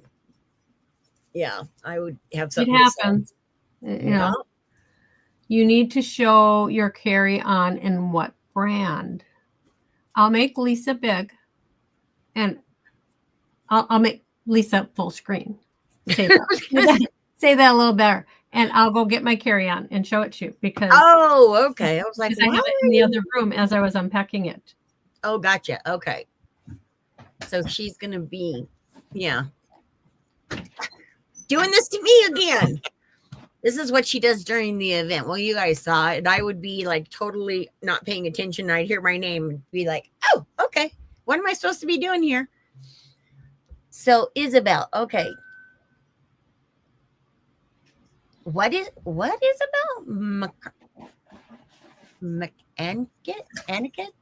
Yeah, I would have something. It happens. You know, you need to show your carry-on and what brand. I'll make Lisa big, and I'll make Lisa full screen. Say that a little better, and I'll go get my carry-on and show it to you because. Oh, okay. I was like, I have it in the other room as I was unpacking it. Oh, gotcha. Okay. So she's gonna be, doing this to me again. This is what she does during the event. Well, you guys saw it. I would be like totally not paying attention. I'd hear my name and be like, oh, okay. What am I supposed to be doing here? So Isabel, okay. What is Isabel? Etiquette?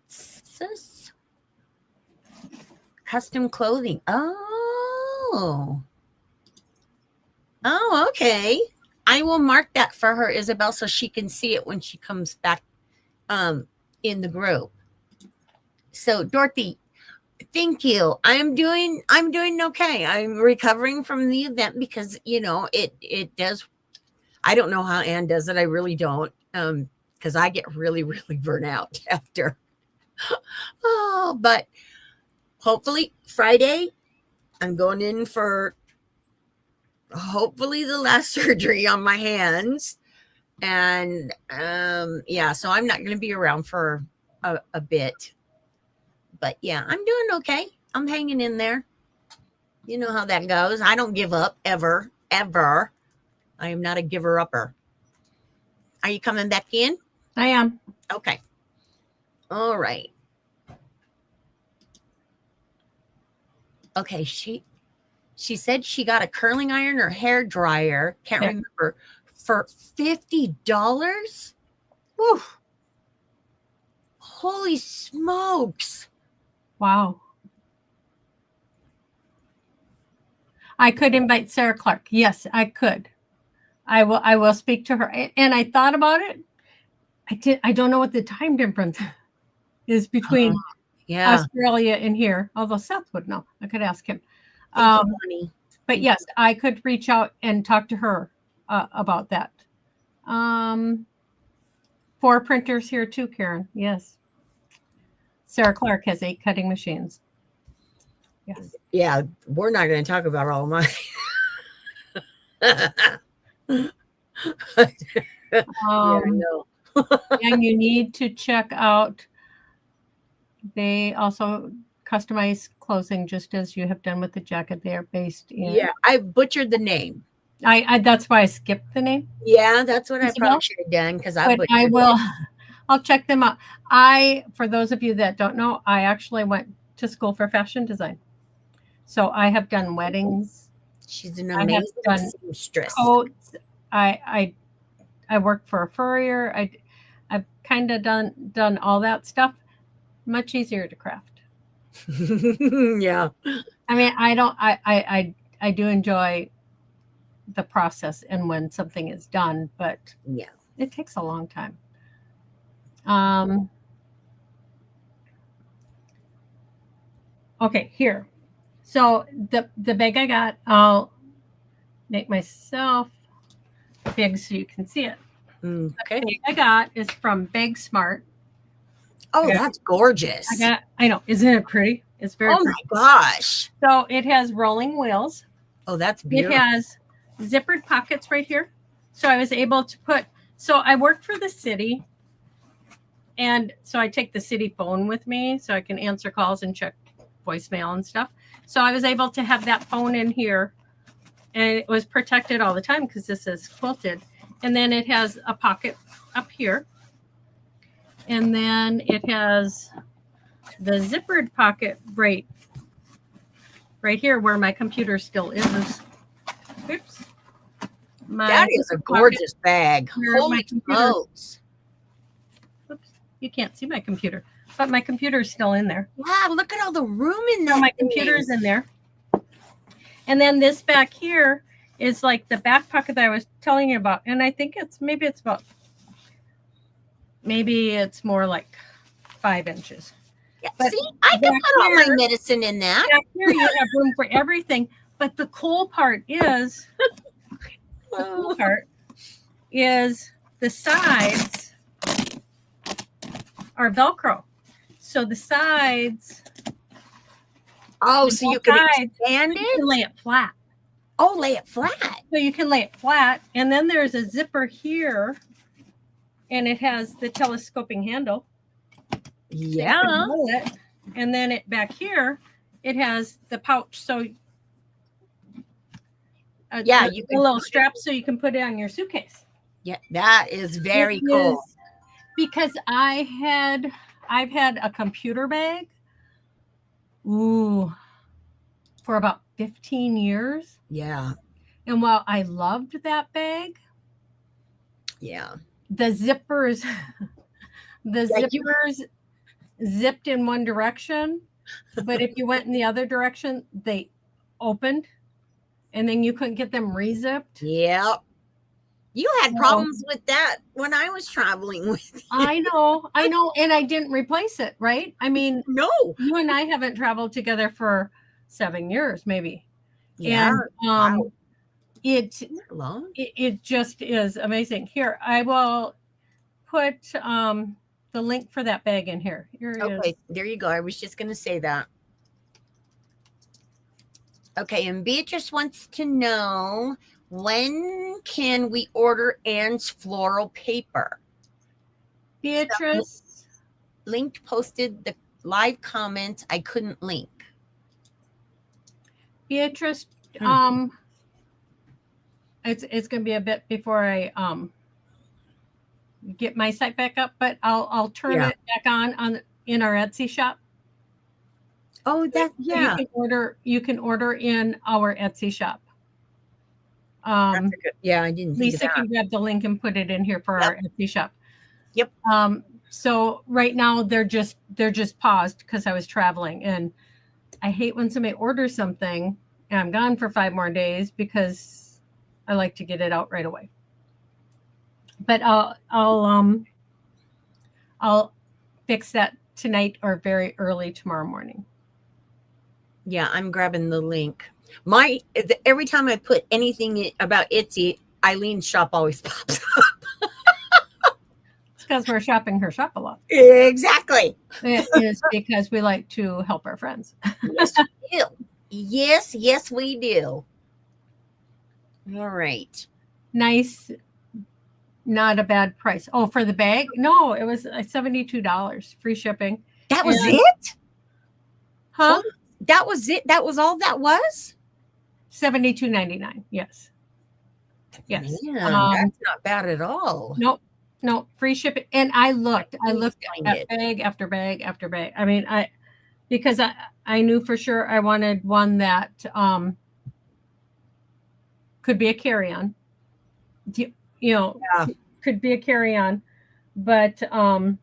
Custom clothing. Oh, okay. I will mark that for her, Isabel, so she can see it when she comes back in the group. So Dorothy, thank you. I'm doing okay. I'm recovering from the event because it does. I don't know how Anne does it. I really don't. Because I get really, really burnt out after. Oh, but hopefully Friday, I'm going in for hopefully the last surgery on my hands. And so I'm not going to be around for a bit. But yeah, I'm doing okay. I'm hanging in there. You know how that goes. I don't give up ever, ever. I am not a giver upper. Are you coming back in? I am. Okay. All right. Okay. She said she got a curling iron or hair dryer. Can't remember, for $50. Whew. Holy smokes. Wow. I could invite Sarah Clark. Yes, I could. I will speak to her. And I thought about it. I don't know what the time difference is between Australia and here, although Seth would know. I could ask him. But yes, I could reach out and talk to her about that. 4 printers here too, Karen. Yes. Sarah Clark has 8 cutting machines. Yes. Yeah, we're not going to talk about all mine. And you need to check out, they also customize clothing just as you have done with the jacket. They are based in. Yeah, I butchered the name. I that's why I skipped the name. Yeah, that's what I probably should have done, because I will. I'll check them out. For those of you that don't know, I actually went to school for fashion design. So I have done weddings. She's an amazing seamstress. Coats. I worked for a furrier. I've kind of done all that stuff. Much easier to craft. Yeah. I mean, I do enjoy the process and when something is done, but yeah, it takes a long time. Okay, here. So the bag I got, I'll make myself big so you can see it. Okay. The bag I got is from Bag Smart. Oh, that's gorgeous. I know. Isn't it pretty? It's very pretty. My gosh. So it has rolling wheels. Oh, that's beautiful. It has zippered pockets right here. So I was able to so I work for the city. And so I take the city phone with me so I can answer calls and check voicemail and stuff. So I was able to have that phone in here, and it was protected all the time because this is quilted. And then it has a pocket up here. And then it has the zippered pocket right here where my computer still is. Oops. That is a gorgeous bag. Holy smokes. Oops. You can't see my computer, but my computer is still in there. Wow, look at all the room in there. So my computer is in there. And then this back here is like the back pocket that I was telling you about. And I think maybe it's more like 5 inches. Yeah, but see, I can put all my medicine in that. Back here you have room for everything. But the cool part is, the sides are Velcro. So the sides. Oh, so you can expand it? You can lay it flat. Oh, lay it flat. So you can lay it flat. And then there's a zipper here. And it has the telescoping handle. Yeah. So and then back here, it has the pouch. So you can a little strap so you can put it on your suitcase. Yeah, that is very cool. Because I've had a computer bag. For about 15 years. Yeah. And while I loved that bag, yeah, the zippers zipped in one direction, but if you went in the other direction, they opened, and then you couldn't get them re-zipped. Yeah. You had problems with that when I was traveling with you. I know, and I didn't replace it, right? I mean, no. You and I haven't traveled together for 7 years, maybe. Yeah. And it just is amazing. Here, I will put the link for that bag in here. Here it is. There you go. I was just going to say that. Okay, and Beatrice wants to know, when can we order Anne's floral paper? Beatrice posted the live comment. I couldn't link. Beatrice, it's going to be a bit before I get my site back up, but I'll turn it back on in our Etsy shop. Oh, that yeah. You can order in our Etsy shop. That's a good, yeah, I didn't. Lisa can grab the link and put it in here for our Etsy shop. Yep. So right now they're just paused because I was traveling, and I hate when somebody orders something and I'm gone for 5 more days because I like to get it out right away. But I'll fix that tonight or very early tomorrow morning. Yeah, I'm grabbing the link. Every time I put anything about Etsy, Eileen's shop always pops up. It's because we're shopping her shop a lot. Exactly. It is because we like to help our friends. Yes, we do. Yes, we do. All right. Nice. Not a bad price. Oh, for the bag? No, it was $72, free shipping. That was it? Huh? Oh, that was it? That was all that was? $72.99. Yes. Yes. Man, that's not bad at all. Nope. Free shipping. And I looked at bag after bag after bag. I mean, because I knew for sure I wanted one that could be a carry-on. Could be a carry-on, but one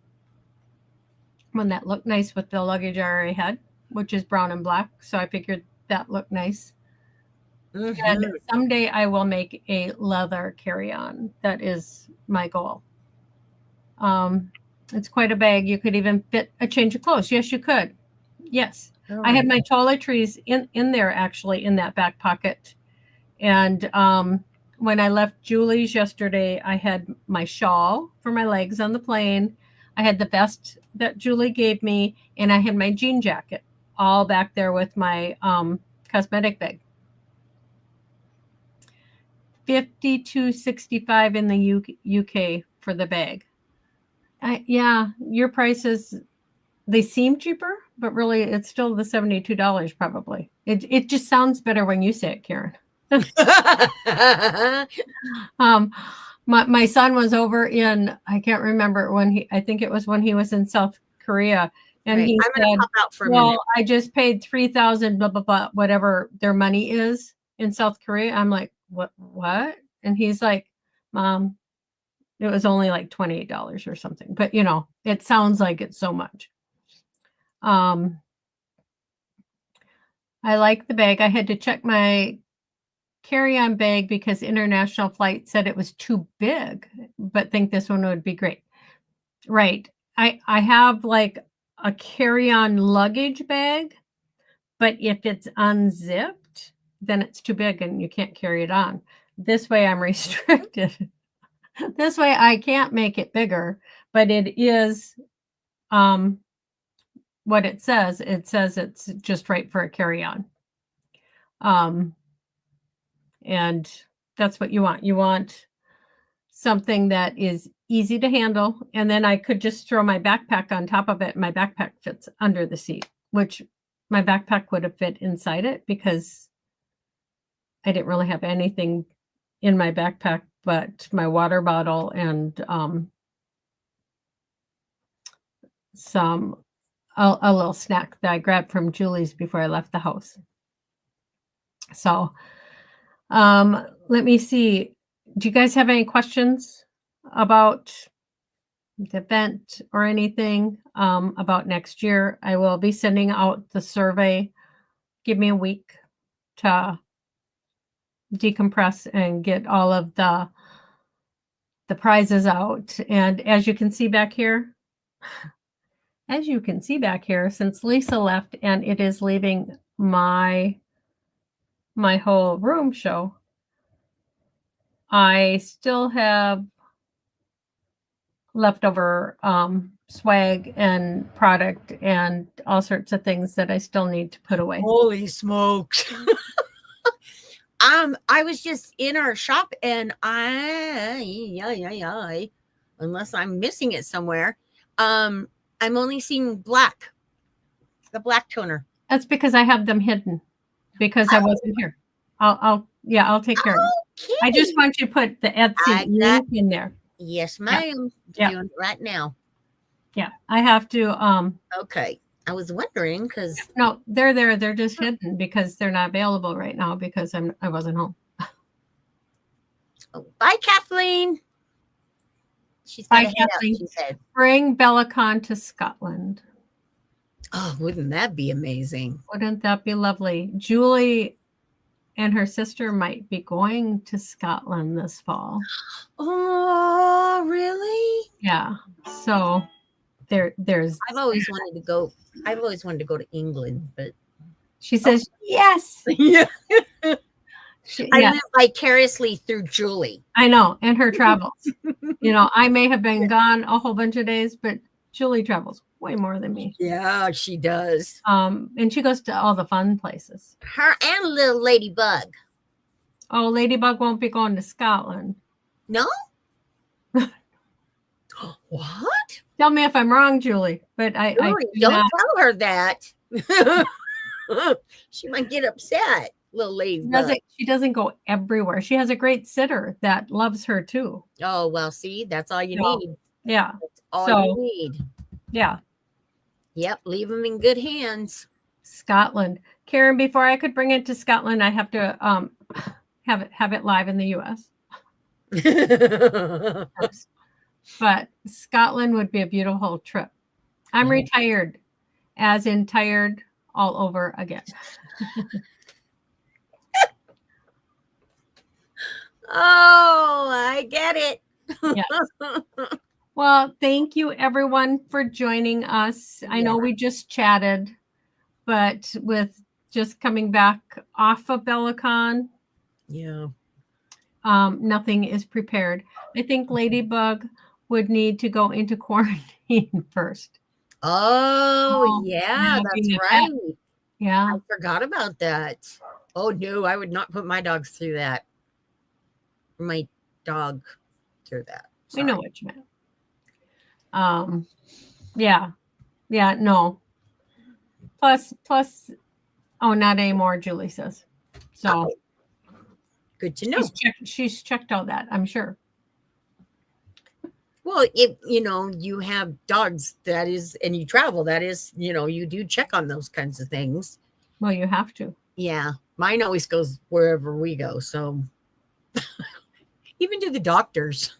that looked nice with the luggage I already had, which is brown and black. So I figured that looked nice. Mm-hmm. And someday I will make a leather carry-on. That is my goal. It's quite a bag. You could even fit a change of clothes. Yes, you could. Yes. Right. I had my toiletries in there, actually, in that back pocket. And when I left Julie's yesterday, I had my shawl for my legs on the plane. I had the vest that Julie gave me, and I had my jean jacket all back there with my cosmetic bag. $52.65 in the UK for the bag. Yeah, your prices, they seem cheaper, but really it's still the $72 probably. It just sounds better when you say it, Karen. My son was over in, I can't remember I think it was when he was in South Korea, and he said, pop out for a minute. I just paid $3,000 blah blah blah, whatever their money is in South Korea. I'm like, what? And he's like, Mom, it was only like $28 or something, but it sounds like it's so much. I like the bag. I had to check my carry-on bag because international flight said it was too big, but think this one would be great. Right. I have like a carry-on luggage bag, but if it's unzipped, then it's too big and you can't carry it on. This way I'm restricted. This way I can't make it bigger, but it is what it says. It says it's just right for a carry-on. And that's what you want. You want something that is easy to handle. And then I could just throw my backpack on top of it. My backpack fits under the seat, which my backpack would have fit inside it because I didn't really have anything in my backpack but my water bottle and a little snack that I grabbed from Julie's before I left the house. So let me see. Do you guys have any questions about the event or anything about next year? I will be sending out the survey. Give me a week to decompress and get all of the prizes out. And as you can see back here, since Lisa left and it is leaving my whole room show, I still have leftover swag and product and all sorts of things that I still need to put away. Holy smokes. I was just in our shop and unless I'm missing it somewhere, I'm only seeing black, the black toner. That's because I have them hidden. because I wasn't here. I'll take care of it. Okay. I just want you to put the Etsy link in there. Yes, ma'am. Yeah. Doing it right now. Yeah, I have to. Okay. I was wondering because No, they're there. They're just hidden because they're not available right now because I wasn't home. oh, bye, Kathleen. She's got Bye, to head out, Kathleen. she said. Bring BellaCon to Scotland. Oh, wouldn't that be amazing? Wouldn't that be lovely? Julie and her sister might be going to Scotland this fall. Oh, really? Yeah. So there's. I've always wanted to go. I've always wanted to go to England, but She says yes. yeah. I Yes. live vicariously through Julie. I know, and her travels. I may have been gone a whole bunch of days, but Julie travels way more than me. Yeah, she does. And she goes to all the fun places. Her and little Ladybug. Oh, Ladybug won't be going to Scotland. No? What? Tell me if I'm wrong, Julie, but I Don't tell her that. She might get upset, little Ladybug. She doesn't go everywhere. She has a great sitter that loves her too. Oh, well, see, that's all you need. Yeah. That's all you need. Yeah. Yep, leave them in good hands. Scotland. Karen, before I could bring it to Scotland, I have to have it live in the US. But Scotland would be a beautiful trip. I'm retired, as in tired all over again. Oh, I get it. Yes. Well, thank you everyone for joining us. I know we just chatted, but with just coming back off of BellaCon, nothing is prepared. I think Ladybug would need to go into quarantine first. Oh, yeah, that's right. Yeah. I forgot about that. Oh, no, I would not put my dogs through that. My dog through that. Sorry. I know what you meant. Yeah, no. Plus, oh, not anymore, Julie says. So good to know. She's checked all that, I'm sure. Well, if you have dogs, that is, and you travel, that is, you do check on those kinds of things. Well, you have to. Yeah, mine always goes wherever we go. So even to the doctors.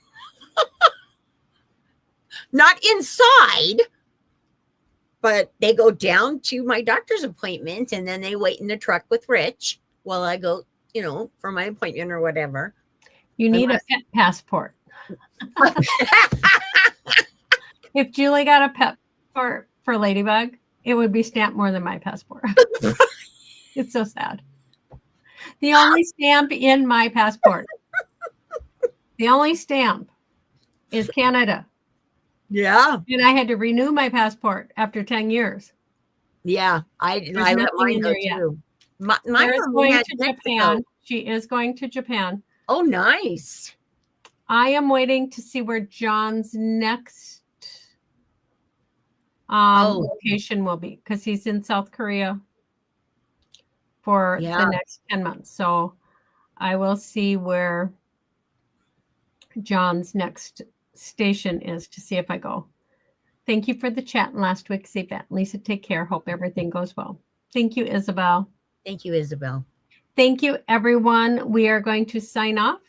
Not inside, but they go down to my doctor's appointment and then they wait in the truck with Rich while I go, for my appointment or whatever. You need a pet passport. If Julie got a pet for Ladybug, it would be stamped more than my passport. It's so sad. The only stamp in my passport, the only stamp is Canada. Yeah. And I had to renew my passport after 10 years. Yeah. I let mine go too. Mine is going to Japan. She is going to Japan. Oh, nice. I am waiting to see where John's next location will be because he's in South Korea for the next 10 months. So I will see where John's next station is to see if I go. Thank you for the chat in last week's event. Lisa, take care. Hope everything goes well. Thank you, Isabel. Thank you, Isabel. Thank you, everyone. We are going to sign off,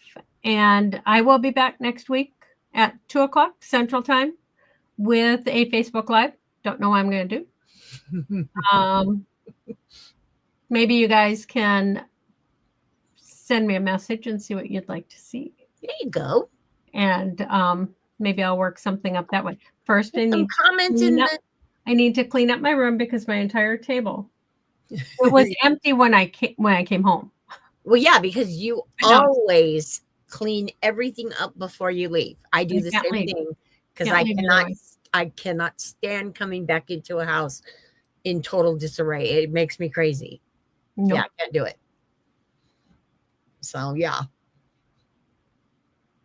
and I will be back next week at 2:00 Central Time with a Facebook Live. Don't know what I'm going to do. Maybe you guys can send me a message and see what you'd like to see. There you go. And maybe I'll work something up that way. First, I need to clean up my room because my entire table it was empty when I came home. Well, yeah, because you always clean everything up before you leave. I do the same thing because I cannot stand coming back into a house in total disarray. It makes me crazy. Nope. Yeah, I can't do it. So yeah.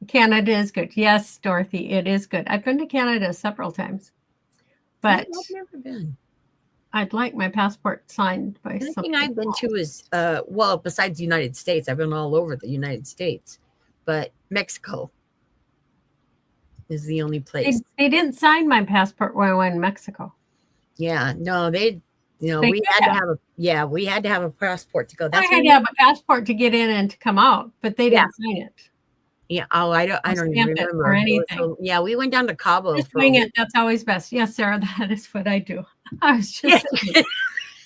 Canada is good. Yes, Dorothy, it is good. I've been to Canada several times, but I've never been. I'd like my passport signed by The somebody. thing I've been to is, well, besides the United States, I've been all over the United States, but Mexico is the only place. They didn't sign my passport when I went to Mexico. Yeah, no, They we could had to have. we had to have a passport to go. I That's had when to have a passport to get in and to come out, but they yeah, didn't sign it yeah. Oh, I or don't even stamp it remember. or It was anything. so, yeah, we went down to Cabo Just for a wing week. it. That's always best. Yes, Sarah, that is what I do. I was Yeah, just thinking.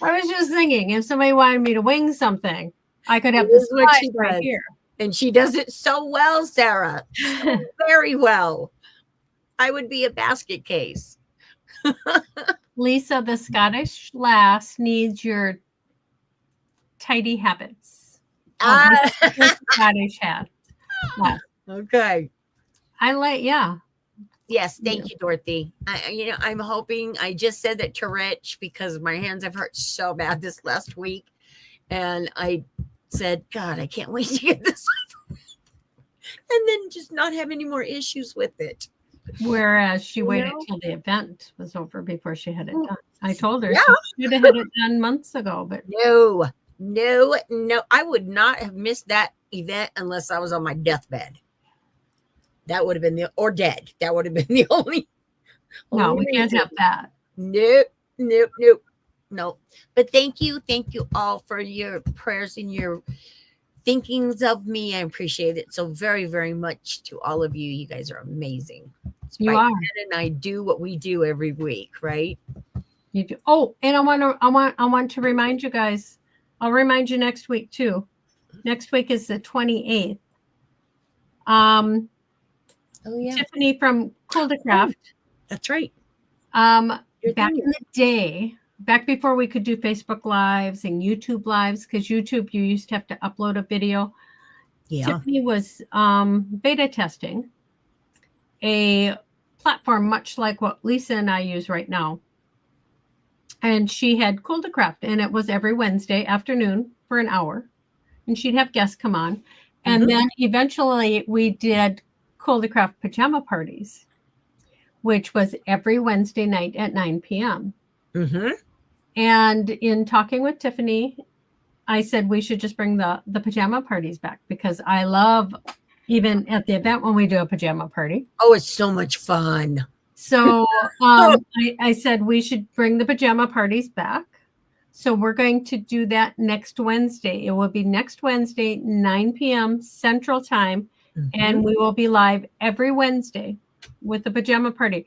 I was just thinking if somebody wanted me to wing something, I could it have the is what supplies she right does, here. and she does it so well, Sarah, so very well. I would be a basket case. Lisa, the Scottish lass needs your tidy habits. Oh, Ah, this Scottish hat. Yeah. okay. I like, yeah. Yes, Yeah. thank you, Dorothy. I'm hoping. I just said that to Rich because my hands have hurt so bad this last week, and I said, "God, I can't wait to get this, and then just not have any more issues with it." Whereas she You waited know? till the event was over before she had it done. I told her Yeah. she should have had it done months ago, but No, no, no. I would not have missed that event unless I was on my deathbed. That would have been or dead. That would have been the no, only we can't reason. have that. Nope, nope, nope, nope. But thank you all for your prayers and your thinkings of me. I appreciate it so very, very much to all of you. You guys are amazing. It's You why are. Ed and I do what we do every week, right? You do. Oh, and I want to remind you guys. I'll remind you next week too. Next week is the 28th. Oh yeah, Tiffany from Cool to Craft. that's right. Back thinking. in the day, back before we could do Facebook Lives and YouTube Lives, because YouTube you used to have to upload a video. Yeah. Tiffany was beta testing a platform much like what Lisa and I use right now. And she had Cool to Craft, and it was every Wednesday afternoon for an hour. And she'd have guests come on. And then eventually we did Cool to Craft pajama parties, which was every Wednesday night at 9 p.m. And in talking with Tiffany, I said we should just bring the pajama parties back because I love even at the event when we do a pajama party. Oh, it's so much fun. So I said we should bring the pajama parties back. So we're going to do that next Wednesday. It will be next Wednesday, 9 p.m. Central Time. And we will be live every Wednesday with the pajama party.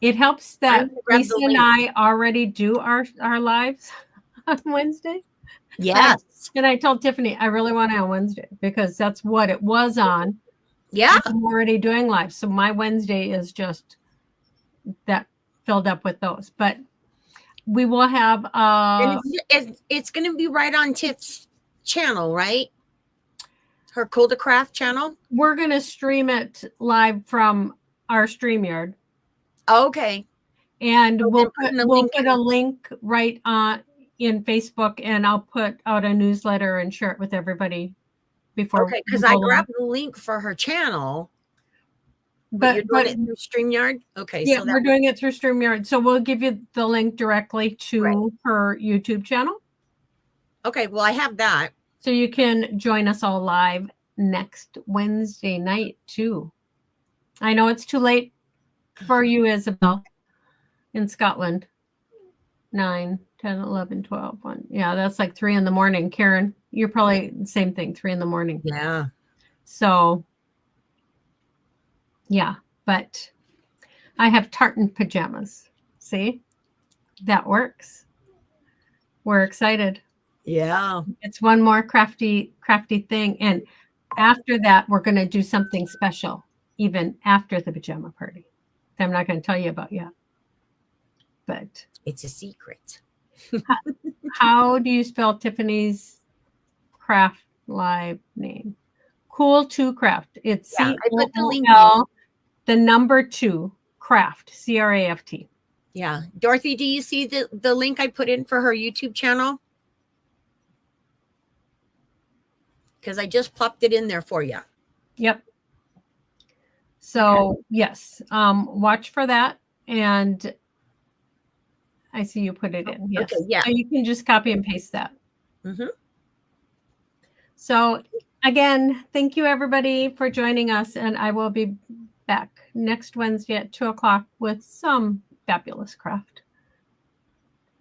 It helps that Lisa and I already do our lives on Wednesday. Yes. And I told Tiffany, I really want it on Wednesday because that's what it was on. Yeah. I'm already doing live. So my Wednesday is just that filled up with those. But we will have and it's going to be right on Tiff's channel, right? Her Cool to Craft channel. We're going to stream it live from our StreamYard. Okay. And we'll put a link right in Facebook, and I'll put out a newsletter and share it with everybody before. Okay, because I grabbed the link for her channel. But you're doing it through StreamYard? Okay. Yeah, so we're doing it through StreamYard. So we'll give you the link directly to her YouTube channel. Okay, well, I have that. So you can join us all live next Wednesday night, too. I know it's too late for you, Isabel, in Scotland. 9, 10, 11, 12, 1. Yeah, that's like 3 a.m. Karen, you're probably the same thing, 3 a.m. Yeah. So, yeah, but I have tartan pajamas. See? That works. We're excited. Yeah. It's one more crafty thing. And after that, we're going to do something special, even after the pajama party. I'm not going to tell you about yet. But it's a secret. How do you spell Tiffany's craft live name? Cool 2 Craft. It's COOL, the number 2 Craft, CRAFT. Yeah. Dorothy, do you see the link I put in for her YouTube channel? Because I just plopped it in there for you. Yep. So yes, watch for that, and I see you put it in. Yes. Okay, yeah. So you can just copy and paste that. Mm-hmm. So again, thank you everybody for joining us, and I will be back next Wednesday at 2:00 with some fabulous craft.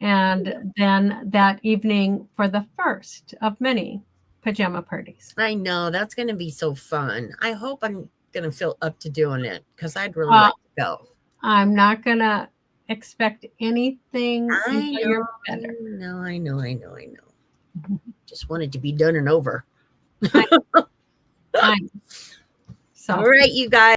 And then that evening for the first of many pajama parties. I know, that's going to be so fun. I hope I'm going to feel up to doing it because I'd really like to go. I'm not going to expect anything I until you're know, better. I know. Just want it to be done and over. I know. All right, you guys.